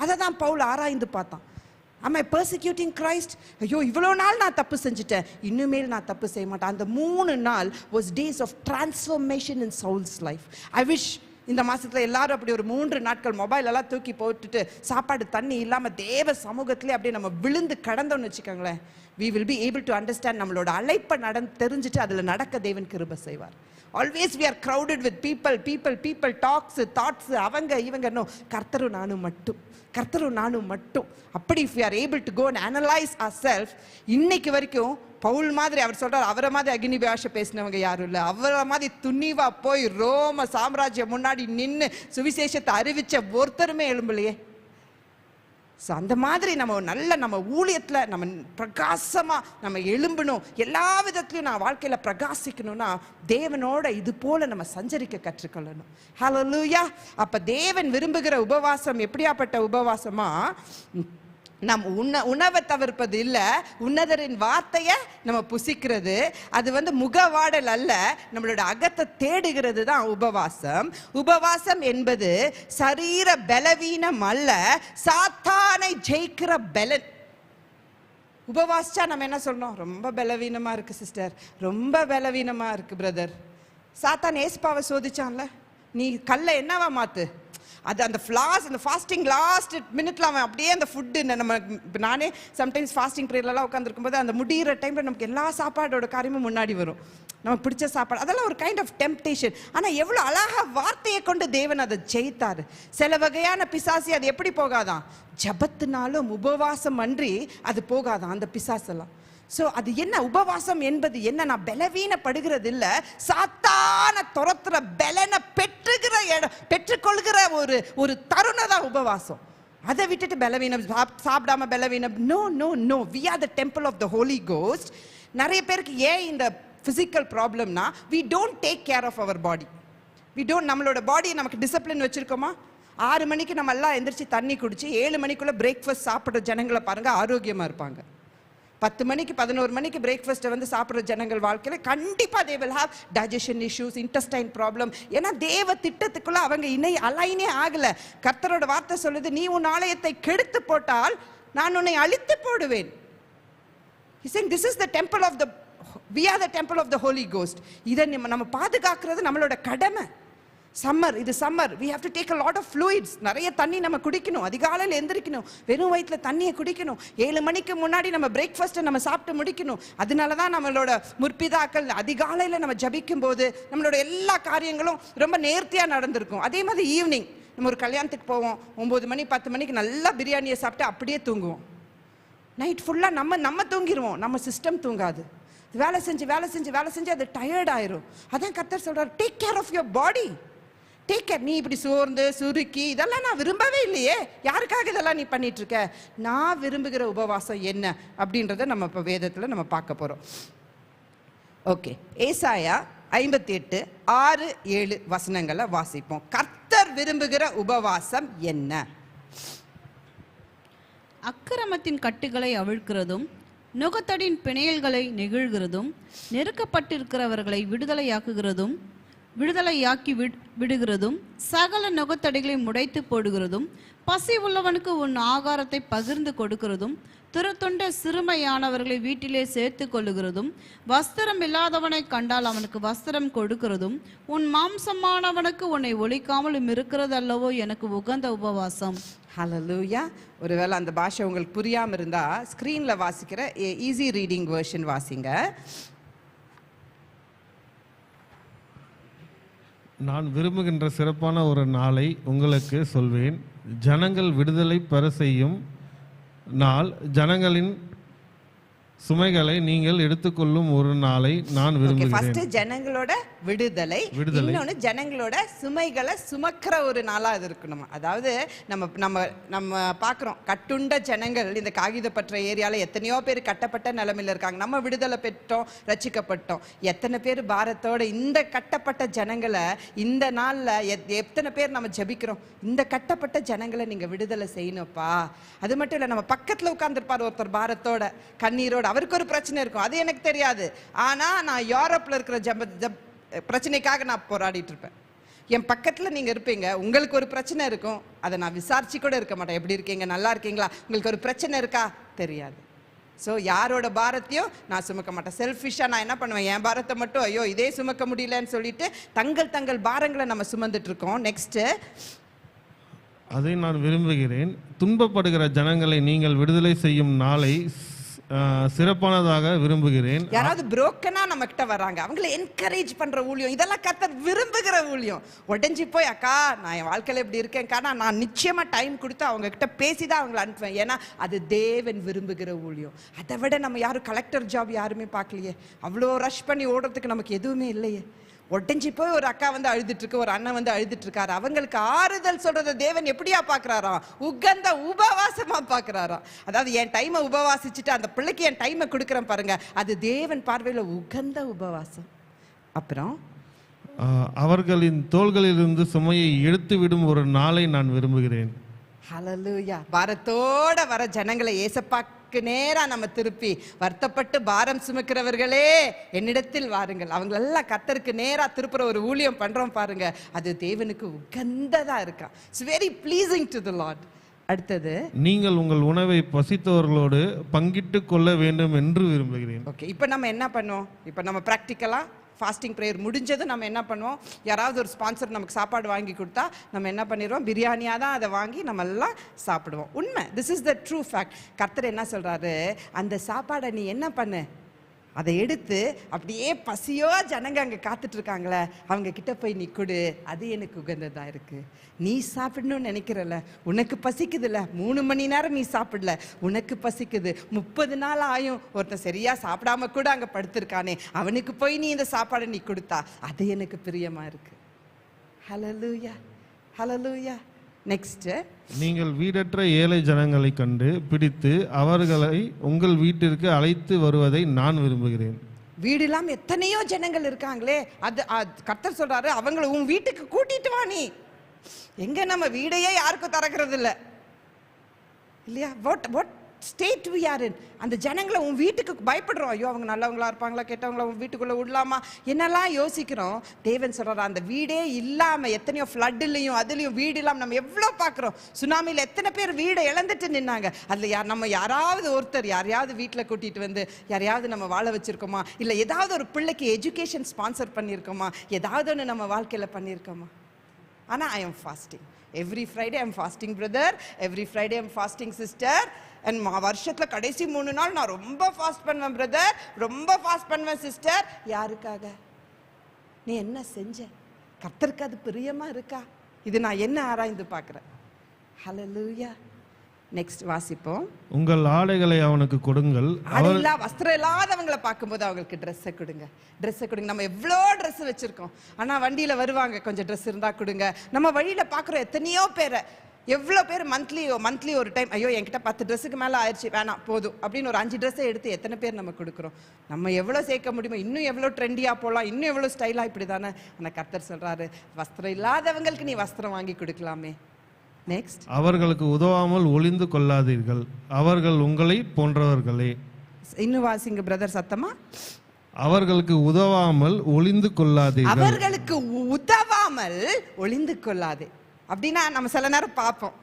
அதை தான் பவுல் ஆராய்ந்து பார்த்தான். am I persecuting Christ? ஐயோ இவ்வளோ நாள் நான் தப்பு செஞ்சுட்டேன், இன்னுமேல் நான் தப்பு செய்ய மாட்டேன். அந்த 3 நாள் was days of transformation in Saul's life. I wish இந்த மாசத்துல எல்லாரும் அப்படி ஒரு 3 நாட்கள் மொபைல் எல்லாம் தூக்கி போட்டுட்டு சாப்பாடு தண்ணி இல்லாம தேவ சமூகத்திலே அப்படியே நம்ம விழுந்து கடந்தோம்னு வச்சுக்கோங்களேன், we will be able to understand நம்மளோட அழைப்பை தெரிஞ்சுட்டு அதுல நடக்க தேவன் கிருபை செய்வார். Always we are crowded with people talks, thoughts, அவங்க இவங்க. நோ, கர்த்தரும் நானும் மட்டும். அப்படி if we are able to go and analyze ourselves, இன்னைக்கு வரைக்கும் பவுல் மாதிரி அவர் சொல்றார், அவரை மாதிரி அக்னி பாஷை பேசினவங்க யாரும் இல்லை, அவரை மாதிரி துணிவா போய் ரோம சாம்ராஜ்யம் முன்னாடி நின்று சுவிசேஷத்தை அறிவிச்ச ஒருத்தருமே எழும்பலையே. ஸோ அந்த மாதிரி நம்ம ஊழியத்தில் நம்ம பிரகாசமாக நம்ம எழும்பணும், எல்லா விதத்துலையும் நான் வாழ்க்கையில் பிரகாசிக்கணும்னா தேவனோட இது போல நம்ம சஞ்சரிக்க கற்றுக்கொள்ளணும். ஹல்லேலூயா. அப்போ தேவன் விரும்புகிற உபவாசம் எப்படியாப்பட்ட உபவாசமா? நம் உணவை தவிர்ப்பது இல்லை, உன்னதரின் வார்த்தையை நம்ம புசிக்கிறது. அது முகவாடல் அல்ல, நம்மளோட அகத்தை தேடுகிறது தான் உபவாசம். உபவாசம் என்பது சரீர பலவீனம் அல்ல, சாத்தானை ஜெயிக்கிற பலன். உபவாசிச்சா நம்ம என்ன சொல்லணும்? ரொம்ப பலவீனமா இருக்கு சிஸ்டர், ரொம்ப பலவீனமா இருக்கு பிரதர். சாத்தான் ஏஸ்பாவை சோதிச்சான்ல, நீ கல்லை என்னவா மாத்து. அது அந்த ஃபாஸ்டிங் லாஸ்ட் மினிட்ல அவன் அப்படியே அந்த ஃபுட்டு நம்ம நானே சம்டைம்ஸ் ஃபாஸ்டிங் ப்ரேயர்லாம் உட்காந்துருக்கும் போது அந்த முடிகிற டைமில் நமக்கு எல்லா சாப்பாடோட காரியமும் முன்னாடி வரும், நமக்கு பிடிச்ச சாப்பாடு. அதெல்லாம் ஒரு கைண்ட் ஆஃப் டெம்ப்டேஷன். ஆனால் எவ்வளோ அழகாக வார்த்தையை கொண்டு தேவன் அதை ஜெயித்தார். சில வகையான பிசாசி அது எப்படி போகாதான்? ஜபத்தினாலும் உபவாசம் அன்றி அது போகாதான் அந்த பிசாசெல்லாம். ஸோ அது என்ன உபவாசம் என்பது என்ன? நான் பலவீனப்படுகிறது இல்லை, சாத்தான துரத்துற பலனை பெற்றுக்கொள்கிற ஒரு தருணம் தான் உபவாசம். அதை விட்டுட்டு பலவீனம் சாப்பிடாம பலவீனம். No no no, we are the temple of the holy ghost. நிறைய பேருக்கு ஏன் இந்த பிசிக்கல் ப்ராப்ளம்னா, we don't take care of our body. We don't, நம்மளோட பாடியை நமக்கு டிசிப்ளின் வச்சிருக்கோமா? 6 மணிக்கு நம்ம எல்லாம் எந்திரிச்சு தண்ணி குடிச்சு 7 மணிக்குள்ள பிரேக்ஃபாஸ்ட் சாப்பிட்ற ஜனங்களை பாருங்க, ஆரோக்கியமா இருப்பாங்க. 10 மணிக்கு 11 மணிக்கு பிரேக்ஃபாஸ்ட்டை சாப்பிட்ற ஜனங்கள் வாழ்க்கையில் கண்டிப்பாக they will have digestion issues, intestine problem. ஏன்னா தேவ திட்டத்துக்குள்ள அவங்க அலைனே ஆகலை. கர்த்தரோட வார்த்தை சொல்லுது, நீ உன் ஆலயத்தை கெடுத்து போட்டால் நான் உன்னை அழித்து போடுவேன். He saying this is the temple of the, we are the temple of the Holy Ghost. இதை நம்ம பாதுகாக்கிறது நம்மளோட கடமை. இது summer, we have to take a lot of fluids. நிறைய தண்ணி நம்ம குடிக்கணும், அதிகாலையில் எந்திரிக்கணும், வெறும் வயிற்றில் தண்ணியை குடிக்கணும், 7 மணிக்கு முன்னாடி நம்ம பிரேக்ஃபாஸ்ட்டை நம்ம சாப்பிட்டு முடிக்கணும். அதனால தான் நம்மளோட முற்பிதாக்கள் அதிகாலையில் நம்ம ஜபிக்கும் போது நம்மளோட எல்லா காரியங்களும் ரொம்ப நேர்த்தியாக நடந்திருக்கும். அதே மாதிரி ஈவினிங் நம்ம ஒரு கல்யாணத்துக்கு போவோம், 9 மணி 10 மணிக்கு நல்லா பிரியாணியை சாப்பிட்டு அப்படியே தூங்குவோம். நைட் ஃபுல்லாக நம்ம தூங்கிடுவோம், நம்ம சிஸ்டம் தூங்காது. வேலை செஞ்சு அது டயர்ட் ஆயிரும். அதான் கர்த்தர் சொல்றார், take care of your body. Take care. நீ இப்படி சோர்ந்து சுருக்கி இதெல்லாம் நான் விரும்பவே இல்லையே, யாருக்காக இதெல்லாம் நீ பண்ணிட்டு இருக்க? நான் விரும்புகிற உபவாசம் என்ன அப்படின்றத நம்ம இப்போ வேதத்தில் நம்ம பார்க்க போகிறோம். ஓகே, ஏசாயா 58 6 7 வசனங்களை வாசிப்போம். கர்த்தர் விரும்புகிற உபவாசம் என்ன? அக்கிரமத்தின் கட்டுகளை அவிழ்க்கிறதும், நுகத்தடின் பிணையல்களை நெகிழ்கிறதும், நெருக்கப்பட்டிருக்கிறவர்களை விடுதலையாக்கி விடுகிறதும், சகல நுகத்தடிகளை முடைத்து போடுகிறதும், பசி உள்ளவனுக்கு உன் ஆகாரத்தை பகிர்ந்து கொடுக்கிறதும், துரத்துண்ட சிறுமையானவர்களை வீட்டிலே சேர்த்து கொள்ளுகிறதும், வஸ்திரம் இல்லாதவனை கண்டால் அவனுக்கு வஸ்திரம் கொடுக்கிறதும், உன் மாம்சமானவனுக்கு உன்னை ஒழிக்காமலும் இருக்கிறது அல்லவோ எனக்கு உகந்த உபவாசம். ஹல்லேலூயா. ஒருவேளை அந்த பாஷை உங்களுக்கு புரியாமல் இருந்தால் ஸ்க்ரீனில் வாசிக்கிற ஈஸி ரீடிங் வெர்ஷன் வாசிங்க. நான் விரும்புகின்ற சிறப்பான ஒரு நாளை உங்களுக்கு சொல்வேன். ஜனங்கள் விடுதலை பெற செய்யும் நாள், ஜனங்களின் சுமைகளை நீங்கள் எடுத்துக்கொள்ளும் ஒரு நாளை நான் விரும்புகிறேன். ஃபர்ஸ்ட் ஜனங்களோட விடுதலை, இன்னொன்னு ஜனங்களோட சுமைகளை சுமக்கிற ஒரு நாளா இது இருக்கணும். அதாவது நம்ம பார்க்குறோம், கட்டுண்ட ஜனங்கள் இந்த காகிதப்பற்ற ஏரியாவில் எத்தனையோ பேர் கட்டப்பட்ட நிலைமையில் இருக்காங்க. நம்ம விடுதலை பெற்றோம், ரட்சிக்கப்பட்டோம். எத்தனை பேர் பாரத்தோட இந்த கட்டப்பட்ட ஜனங்களை இந்த நாளில் எத்தனை பேர் நம்ம ஜபிக்கிறோம், இந்த கட்டப்பட்ட ஜனங்களை நீங்கள் விடுதலை செய்யணும்ப்பா. அது மட்டும் இல்லை, நம்ம பக்கத்தில் உட்கார்ந்துருப்பார் ஒருத்தர் பாரத்தோட கண்ணீரோட, அவருக்கு ஒரு பிரச்சனை இருக்கும், அது எனக்கு தெரியாது. ஆனா நான் யூரோப்ல இருக்கிற பிரச்சனைக்காக நான் போராடிட்டு இருப்பேன். என் பக்கத்தில் நீங்கள் இருப்பீங்க, உங்களுக்கு ஒரு பிரச்சனை இருக்கும், அதை நான் விசாரிச்சு கூட இருக்க மாட்டேன். எப்படி இருக்கீங்க, நல்லா இருக்கீங்களா, உங்களுக்கு ஒரு பிரச்சனை இருக்கா, தெரியாது. ஸோ யாரோட பாரத்தையும் நான் சுமக்க மாட்டேன். செல்ஃபிஷாக நான் என்ன பண்ணுவேன், என் பாரத்தை மட்டும் ஐயோ இதே சுமக்க முடியலன்னு சொல்லிட்டு தங்கள் பாரங்களை நம்ம சுமந்துட்டு இருக்கோம். நெக்ஸ்ட்டு, அதை நான் விரும்புகிறேன், துன்பப்படுகிற ஜனங்களை நீங்கள் விடுதலை செய்யும் நாளை சிறப்பானதாக விரும்புகிறேன். யாராவது புரோக்கனா நம்ம கிட்ட வராங்க, அவங்களை என்கரேஜ் பண்ற ஊழியம், இதெல்லாம் கர்த்தர் விரும்புகிற ஊழியம். உடஞ்சி போய் அக்கா நான் என் வாழ்க்கையில இப்படி இருக்கேன்க்கா, நான் நிச்சயமா டைம் கொடுத்து அவங்க கிட்ட பேசிதான் அவங்களை அனுப்புவேன். ஏன்னா அது தேவன் விரும்புகிற ஊழியம். அதை விட நம்ம யாரும் கலெக்டர் ஜாப் யாருமே பார்க்கலையே, அவ்வளோ ரஷ் பண்ணி ஓடுறதுக்கு நமக்கு எதுவுமே இல்லையே. ஒட்டஞ்சி போய் ஒரு அக்கா வந்து அழுதுட்டு இருக்கு, ஒரு அண்ணன் வந்து அழுதுட்டு இருக்காரு, அவங்களுக்கு ஆறுதல் சொல்றத தேவன் எப்படியா பாக்குறாரா, உகந்த உபவாசமா பாக்குறாரா. அதாவது என் டைமை உபவாசிச்சுட்டு அந்த பிள்ளைக்கு என் டைமை கொடுக்குறேன் பாருங்க, அது தேவன் பார்வையில உகந்த உபவாசம். அப்புறம் அவர்களின் தோள்களிலிருந்து சுமையை எடுத்துவிடும் ஒரு நாளை நான் விரும்புகிறேன். ஹல்லேலூயா. பாரத்தோட வர ஜனங்களை ஏசப்பாக்கு நேரா நம்ம திருப்பி, வருத்தப்பட்டு பாரம் சுமக்கிறவர்களே என்னிடத்தில் வாருங்கள், அவங்களெல்லாம் கர்த்தருக்கு நேரா திருப்புற ஒரு ஊழியம் பண்றோம் பாருங்க, அது தேவனுக்கு உகந்ததா இருக்கா. It's very pleasing to the Lord. அடுத்தது, நீங்கள் உங்கள் உணவை பசித்தவர்களோடு பங்கிட்டு கொள்ள வேண்டும் என்று விரும்புகிறேன். ஓகே, இப்போ நம்ம என்ன பண்ணுவோம், இப்போ நம்ம ப்ராக்டிக்கலா ஃபாஸ்டிங் ப்ரேயர் முடிஞ்சதும் நம்ம என்ன பண்ணுவோம், யாராவது ஒரு ஸ்பான்சர் நமக்கு சாப்பாடு வாங்கி கொடுத்தா நம்ம என்ன பண்ணிடுவோம், பிரியாணியாக தான் அதை வாங்கி நம்ம எல்லாம் சாப்பிடுவோம். உண்மை, this is the true fact. கர்த்தர் என்ன சொல்கிறாரு, அந்த சாப்பாடை நீ என்ன பண்ணு, அதை எடுத்து அப்படியே பசியோ ஜனங்க அங்கே காத்துட்டு இருக்காங்களே அவங்க கிட்ட போய் நீ கொடு, அது எனக்கு உகந்ததா இருக்கு. நீ சாப்பிடணும்னு நினைக்கிறல, உனக்கு பசிக்குதுல்ல, 3 மணி நேரம் நீ சாப்பிடல, உனக்கு பசிக்குது, 30 நாள் ஆயும் ஒருத்தன் சரியா சாப்பிடாம கூட அங்கே படுத்திருக்கானே, அவனுக்கு போய் நீ இந்த சாப்பாடை நீ கொடுத்தா அது எனக்கு பிரியமா இருக்கு. ஹல்லேலூயா, ஹல்லேலூயா. நெக்ஸ்ட், நீங்கள் வீடற்ற ஏழை ஜனங்களை கண்டு பிடித்து அவர்களை உங்கள் வீட்டிற்கு அழைத்து வருவதை நான் விரும்புகிறேன். வீடு இல்லாம எத்தனையோ ஜனங்கள் இருக்காங்களே, அது கர்த்தர் சொல்றாரு அவங்களை உன் வீட்டுக்கு கூட்டிட்டு வா. நீ எங்க நம்ம வீடையே யாருக்கும் திறக்கிறது இல்லை இல்லையா? What state we are in. அந்த ஜனங்களை உன் வீட்டுக்கு பயப்படுறோம், ஐயோ அவங்க நல்லவங்களா இருப்பாங்களா கெட்டவங்களா உன் வீட்டுக்குள்ள விடலாமா என்னெல்லாம் யோசிக்கிறோம். தேவன் சொல்றாரு அந்த வீடே இல்லாம, எத்தனையோ ஃப்ளட்லையும் அதுலயும் வீடு இல்லாம நம்ம எவ்வளோ பார்க்குறோம். சுனாமியில் எத்தனை பேர் வீடை இழந்துட்டு நின்னாங்க. அதில் நம்ம யாராவது ஒருத்தர் யாரையாவது வீட்டில் கூட்டிட்டு வந்து யாரையாவது நம்ம வாழ வச்சிருக்கோமா, இல்லை ஏதாவது ஒரு பிள்ளைக்கு எஜுகேஷன் ஸ்பான்சர் பண்ணியிருக்கோமா, ஏதாவது ஒன்று நம்ம வாழ்க்கையில் பண்ணியிருக்கோமா? ஆனால் I am fasting. Every Friday I am fasting brother, every Friday I am fasting sister. And வருஷத்தில் கடைசி 3 நாள் நான் ரொம்ப ஃபாஸ்ட் பண்ணுவேன் பிரதர், ரொம்ப ஃபாஸ்ட் பண்ணுவேன் சிஸ்டர். யாருக்காக? நீ என்ன செஞ்ச? கர்த்தருக்கு அது பிரியமா இருக்கா? இது நான் என்ன ஆராய்ந்து பார்க்குறேன். ஹல்லேலூயா. நெக்ஸ்ட் வாசிப்போம். உங்கள் ஆடைகளை அவனுக்கு கொடுங்கள். வஸ்திரம் இல்லாதவங்களை பார்க்கும்போது அவங்களுக்கு ட்ரெஸ்ஸை கொடுங்க, ட்ரெஸ்ஸை கொடுங்க. நம்ம எவ்வளோ ட்ரெஸ் வச்சிருக்கோம், ஆனால் வண்டியில் வருவாங்க கொஞ்சம் ட்ரெஸ் இருந்தால் கொடுங்க. நம்ம வழியில் பார்க்குறோம் எத்தனையோ பேரை, எவ்வளோ பேர் மந்த்லி ஒரு டைம் ஐயோ என்கிட்ட 10 ட்ரெஸ்ஸுக்கு மேலே ஆயிடுச்சு வேணாம் போதும் அப்படின்னு ஒரு 5 ட்ரெஸ்ஸை எடுத்து எத்தனை பேர் நம்ம கொடுக்குறோம். நம்ம எவ்வளோ சேர்க்க முடியுமோ, இன்னும் எவ்வளோ ட்ரெண்டியாக போகலாம், இன்னும் எவ்வளோ ஸ்டைலாக இப்படி தானே. ஆனால் கர்த்தர் சொல்கிறாரு வஸ்திரம் இல்லாதவங்களுக்கு நீ வஸ்திரம் வாங்கி கொடுக்கலாமே. நெக்ஸ்ட், அவர்களுக்கு உதவாமல் ஒளிந்து கொள்ளாதீர்கள், அவர்கள் உங்களை போன்றவர்களே. இன்னும் வாசிங்க பிரதர் சத்தமா. அவர்களுக்கு உதவாமல் ஒளிந்து கொள்ளாதீர்கள். அவர்களுக்கு உதவாமல் ஒளிந்து கொள்ளாதே அப்படின்னா நம்ம சில நேரம் பார்ப்போம்.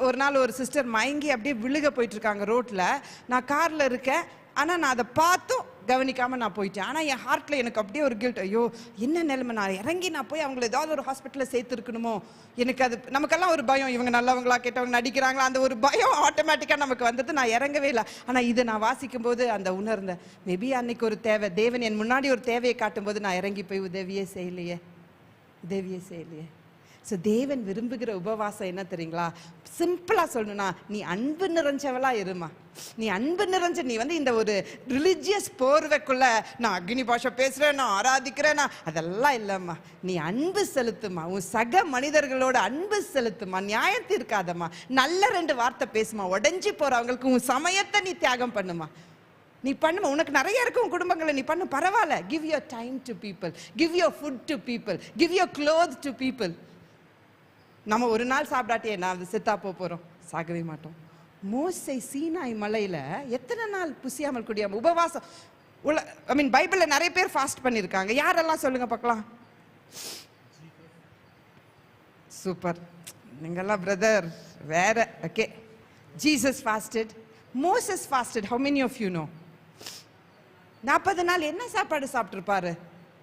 ஒரு நாள் ஒரு சிஸ்டர் மயங்கி அப்படியே விழுக போயிட்டு இருக்காங்க ரோட்ல. நான் கார்ல இருக்கேன், ஆனால் நான் அதை பார்த்தும் கவனிக்காமல் நான் போயிட்டேன். ஆனால் என் ஹார்ட்டில் எனக்கு அப்படியே ஒரு கில்ட், ஐயோ என்ன நிலைமை, நான் இறங்கி நான் போய் அவங்கள ஏதாவது ஒரு ஹாஸ்பிட்டலில் சேர்த்துருக்கணுமோ. எனக்கு அது நமக்கெல்லாம் ஒரு பயம், இவங்க நல்லவங்களா கேட்டவங்க நடிக்கிறாங்களா, அந்த ஒரு பயம் ஆட்டோமேட்டிக்காக நமக்கு வந்தது. நான் இறங்கவே இல்லை. ஆனால் இதை நான் வாசிக்கும் போது அந்த உணர்ந்தேன், மேபி அன்னைக்கு ஒரு தேவை, தேவன் என் முன்னாடி ஒரு தேவையை காட்டும்போது நான் இறங்கி போய் உதவியே செய்யலையே. ஸோ தேவன் விரும்புகிற உபவாசம் என்ன தெரியுங்களா? சிம்பிளாக சொல்லணும்னா நீ அன்பு நிறைஞ்சவளா இருமா. நீ அன்பு நிறைஞ்ச, நீ இந்த ஒரு ரிலிஜியஸ் போர்வைக்குள்ள நான் அக்னி பாஷை பேசுகிறேன், நான் ஆராதிக்கிறேன், நான் அதெல்லாம் இல்லைம்மா. நீ அன்பு செலுத்துமா, உன் சக மனிதர்களோட அன்பு செலுத்துமா, நியாயம் தீர்க்காதம்மா, நல்ல 2 வார்த்தை பேசுமா, உடஞ்சி போகிறவங்களுக்கு உன் சமயத்தை நீ தியாகம் பண்ணுமா. நீ பண்ணுமா, உனக்கு நிறைய இருக்கும் உன் குடும்பங்களை, நீ பண்ணு, பரவாயில்ல. Give your time to people, give your food to people, give your cloth to people. நம்ம ஒரு நாள் சாப்பிடாட்டியே நான் செத்தா போகிறோம், சாகவே மாட்டோம். மோசே சீனாய் மலையில் எத்தனை நாள் புசியாமல் குடியாமல் உபவாசம் பைபிளில் நிறைய பேர் ஃபாஸ்ட் பண்ணியிருக்காங்க. யாரெல்லாம் சொல்லுங்க பார்க்கலாம். சூப்பர். நீங்கெல்லாம் பிரதர் வேற. Okay, Jesus fasted, Moses fasted. How many of you know? 40 நாள் என்ன சாப்பாடு சாப்பிட்டுருப்பாரு?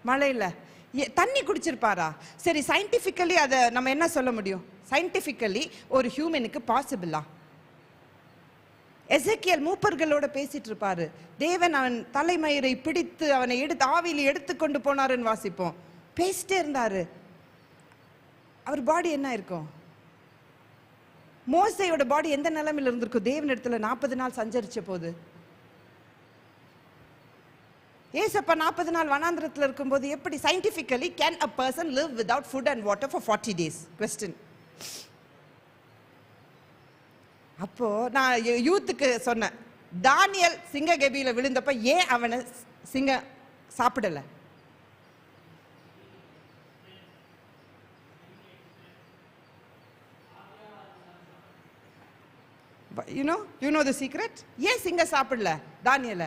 மழையில தண்ணி குடிச்சிருப்பாரா? சரி, சயின்டிஃபிக்கலி அதை நம்ம என்ன சொல்ல முடியும்? சயின்டிஃபிக்கலி ஒரு ஹியூமனுக்கு பாசிபிளா? எசேக்கியேல் மூப்பர்களோட பேசிட்டு இருப்பாரு. தேவன் அவன் தலைமயிரை பிடித்து அவனை எடுத்து ஆவியில் எடுத்து கொண்டு போனாருன்னு வாசிப்போம். பேசிட்டே இருந்தாரு. அவர் பாடி என்ன இருக்கும்? மோசையோட பாடி எந்த நிலைமையில இருந்திருக்கும்? தேவன் இடத்துல 40 நாள் சஞ்சரிச்ச போது. ஏசப்பா 40 நாள் வனாந்திரத்தில் இருக்கும்போது எப்படி scientifically can a person live without food and water for 40 days? Question. அப்போ நான் யூத்துக்கு சொன்னேன், தானியல் சிங்க கபியில விழுந்தப்ப ஏன் அவனை சிங்க சாப்பிடல? you know the secret? ஏன் சிங்க சாப்பிடல தானியல?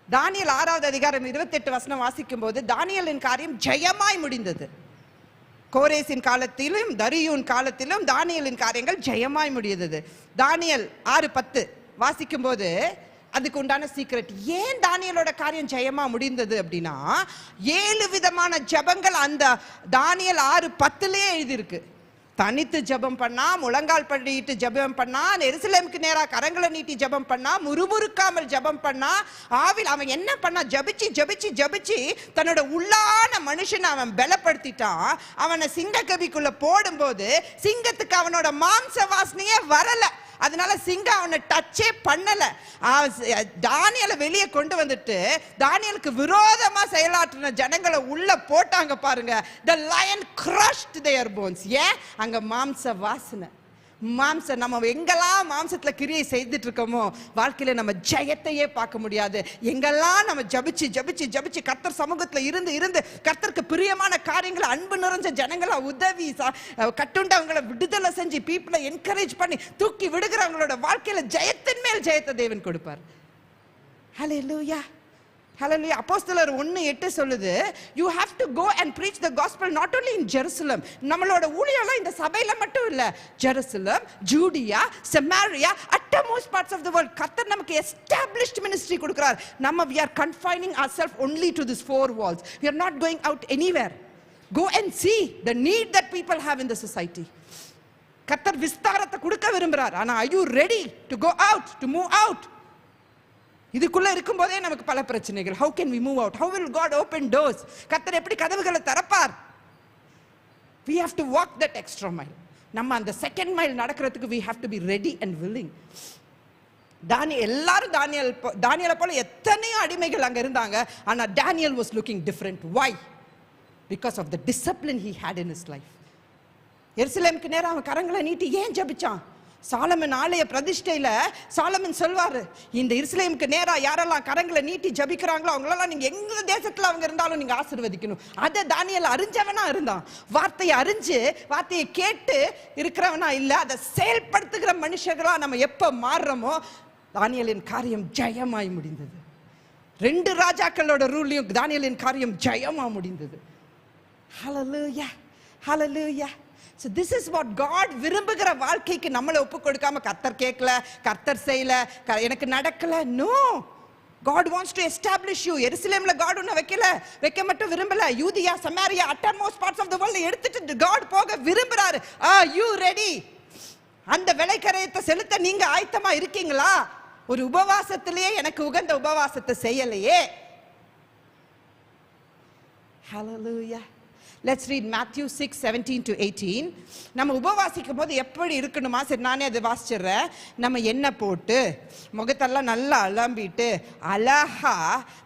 தானியல் 6வது அதிகாரம் 28 வசனம் வாசிக்கும் போது தானியலின் காரியம் ஜெயமாய் முடிந்தது. கோரேசின் காலத்திலும் தரியூன் காலத்திலும் தானியலின் காரியங்கள் ஜெயமாய் முடிந்தது. தானியல் 6:10 வாசிக்கும் போது அதுக்கு உண்டான சீக்ரெட். ஏன் தானியலோட காரியம் ஜெயமா முடிந்தது அப்படின்னா, 7 விதமான ஜபங்கள் அந்த தானியல் 6:10 எழுதியிருக்கு. தனித்து ஜபம் பண்ணா, முழங்கால் பண்ணிட்டு ஜபம் பண்ணா, எருசலேமுக்கு நேரா கரங்களை நீட்டி ஜபம் பண்ணா, முறுமுறுக்காமல் ஜபம் பண்ணா, ஆவில் அவன் என்ன பண்ணா? ஜபிச்சு ஜபிச்சு ஜபிச்சு தன்னோட உள்ளான மனுஷனை அவன் பலப்படுத்திட்டான். அவனை சிங்கக்கவிக்குள்ள போடும்போது சிங்கத்துக்கு அவனோட மாம்ச வாசனையே வரல. அதனால சிங்கம் அவனை டச்சே பண்ணல. தானியலை வெளியே கொண்டு வந்துட்டு தானியலுக்கு விரோதமா செயலாற்றின ஜனங்களை உள்ள போட்டாங்க பாருங்க. The lion crushed their bones. ஏன்? அங்க மாம்ச வாசனை. மாம்சம் நம்ம எங்கெல்லாம் மாம்சத்துல கிரியை செய்துட்டு இருக்கோமோ வாழ்க்கையில நம்ம ஜெயத்தையே பார்க்க முடியாது. எங்கெல்லாம் நம்ம ஜபிச்சு ஜபிச்சு ஜபிச்சு கர்த்தர் சமூகத்துல இருந்து இருந்து கர்த்தருக்கு பிரியமான காரியங்களை அன்பு நிறைஞ்ச ஜனங்களை உதவி கட்டுண்டவங்களை விடுதலை செஞ்சு பீப்புளை என்கரேஜ் பண்ணி தூக்கி விடுகிறவங்களோட வாழ்க்கையில ஜெயத்தின் மேல் ஜெயத்தை தேவன் கொடுப்பார். ஹல்லேலூயா, ஹல்லேலூயா. அப்போஸ்தலர் 1:8 சொல்லுது, you have to go and preach the gospel not only in Jerusalem. நம்மளோட ஊழியெல்லாம் இந்த சபையில மட்டும் இல்ல, Jerusalem, Judea, Samaria, uttermost parts of the world. கர்த்தர் நமக்கு established ministry கொடுக்கிறார். நம்ம we are confining ourselves only to these 4 walls. We are not going out anywhere. Go and see the need that people have in the society. கர்த்தர் விஸ்தாரத்தை கொடுக்க விரும்புறார். ஆனா are you ready to go out, to move out? இதுக்குள்ள இருக்கும்போதே நமக்கு பல பிரச்சனைகள். How can we move out? How will God open doors? கர்த்தர் எப்படி கதவுகளை திறப்பார்? We have to walk that extra mile. நம்ம அந்த செகண்ட் மைல் நடக்கிறதுக்கு we have to be ready and willing. எல்லாரும் தானியேலை போல எத்தனையோ அடிமைகள் அங்க இருந்தாங்க. ஆனா Daniel was looking different. Why? Because of the discipline he had in his life. எருசலேமுக்கு நேரா அவன் கரங்களை நீட்டி ஏன் ஜெபிச்சான்? சாலமன் ஆலய பிரதிஷ்டையில சாலமன் சொல்வாரு, இந்த எருசலேமுக்கு நேரா யாரெல்லாம் கரங்களை நீட்டி ஜபிக்கிறாங்களோ அவங்களெல்லாம் நீங்க எங்க தேசத்துல அவங்க இருந்தாலும் நீங்க ஆசீர்வதிக்கணும். அதை தானியேல் அறிஞ்சவனா இருந்தான். வார்த்தையை அறிஞ்சு வார்த்தையை கேட்டு இருக்கிறவனா இல்ல, அதை செயல்படுத்துகிற மனுஷங்களா நம்ம எப்ப மாறுறோமோ தானியேலின் காரியம் ஜெயமாய் முடிந்தது. 2 ராஜாக்களோட ரூல்லையும் தானியேலின் காரியம் ஜெயமா முடிந்தது. ஹல்லேலூயா, ஹல்லேலூயா. So this is what God விரும்புகிற வாழ்க்கைக்கு நம்மளை ஒப்பு கொடுக்காம கர்த்தர் கேட்கல, கர்த்தர் செய்யல, எனக்கு நடக்கல. No, God wants to establish you. எருசலேம்ல God உன்னை வைக்க மட்டும் விரும்பல. Judea, Samariya, uttermost parts of the world எடுத்துட்டு God போக விரும்புறாரு. Are you ready? அந்த விலைக்கரையத்தை செலுத்த நீங்க ஆயத்தமா இருக்கீங்களா? ஒரு உபவாசத்திலேயே எனக்கு உகந்த உபவாசத்தை செய்யலையே. Hallelujah. Let's read Matthew 6:17-18. நம்ம உபவாசிக்கும் போது எப்படி இருக்கணுமா? சரி, நானே அதை வாசிச்சிடுறேன். நம்ம எண்ணெய் போட்டு முகத்தெல்லாம் நல்லா அலம்பிட்டு அழகா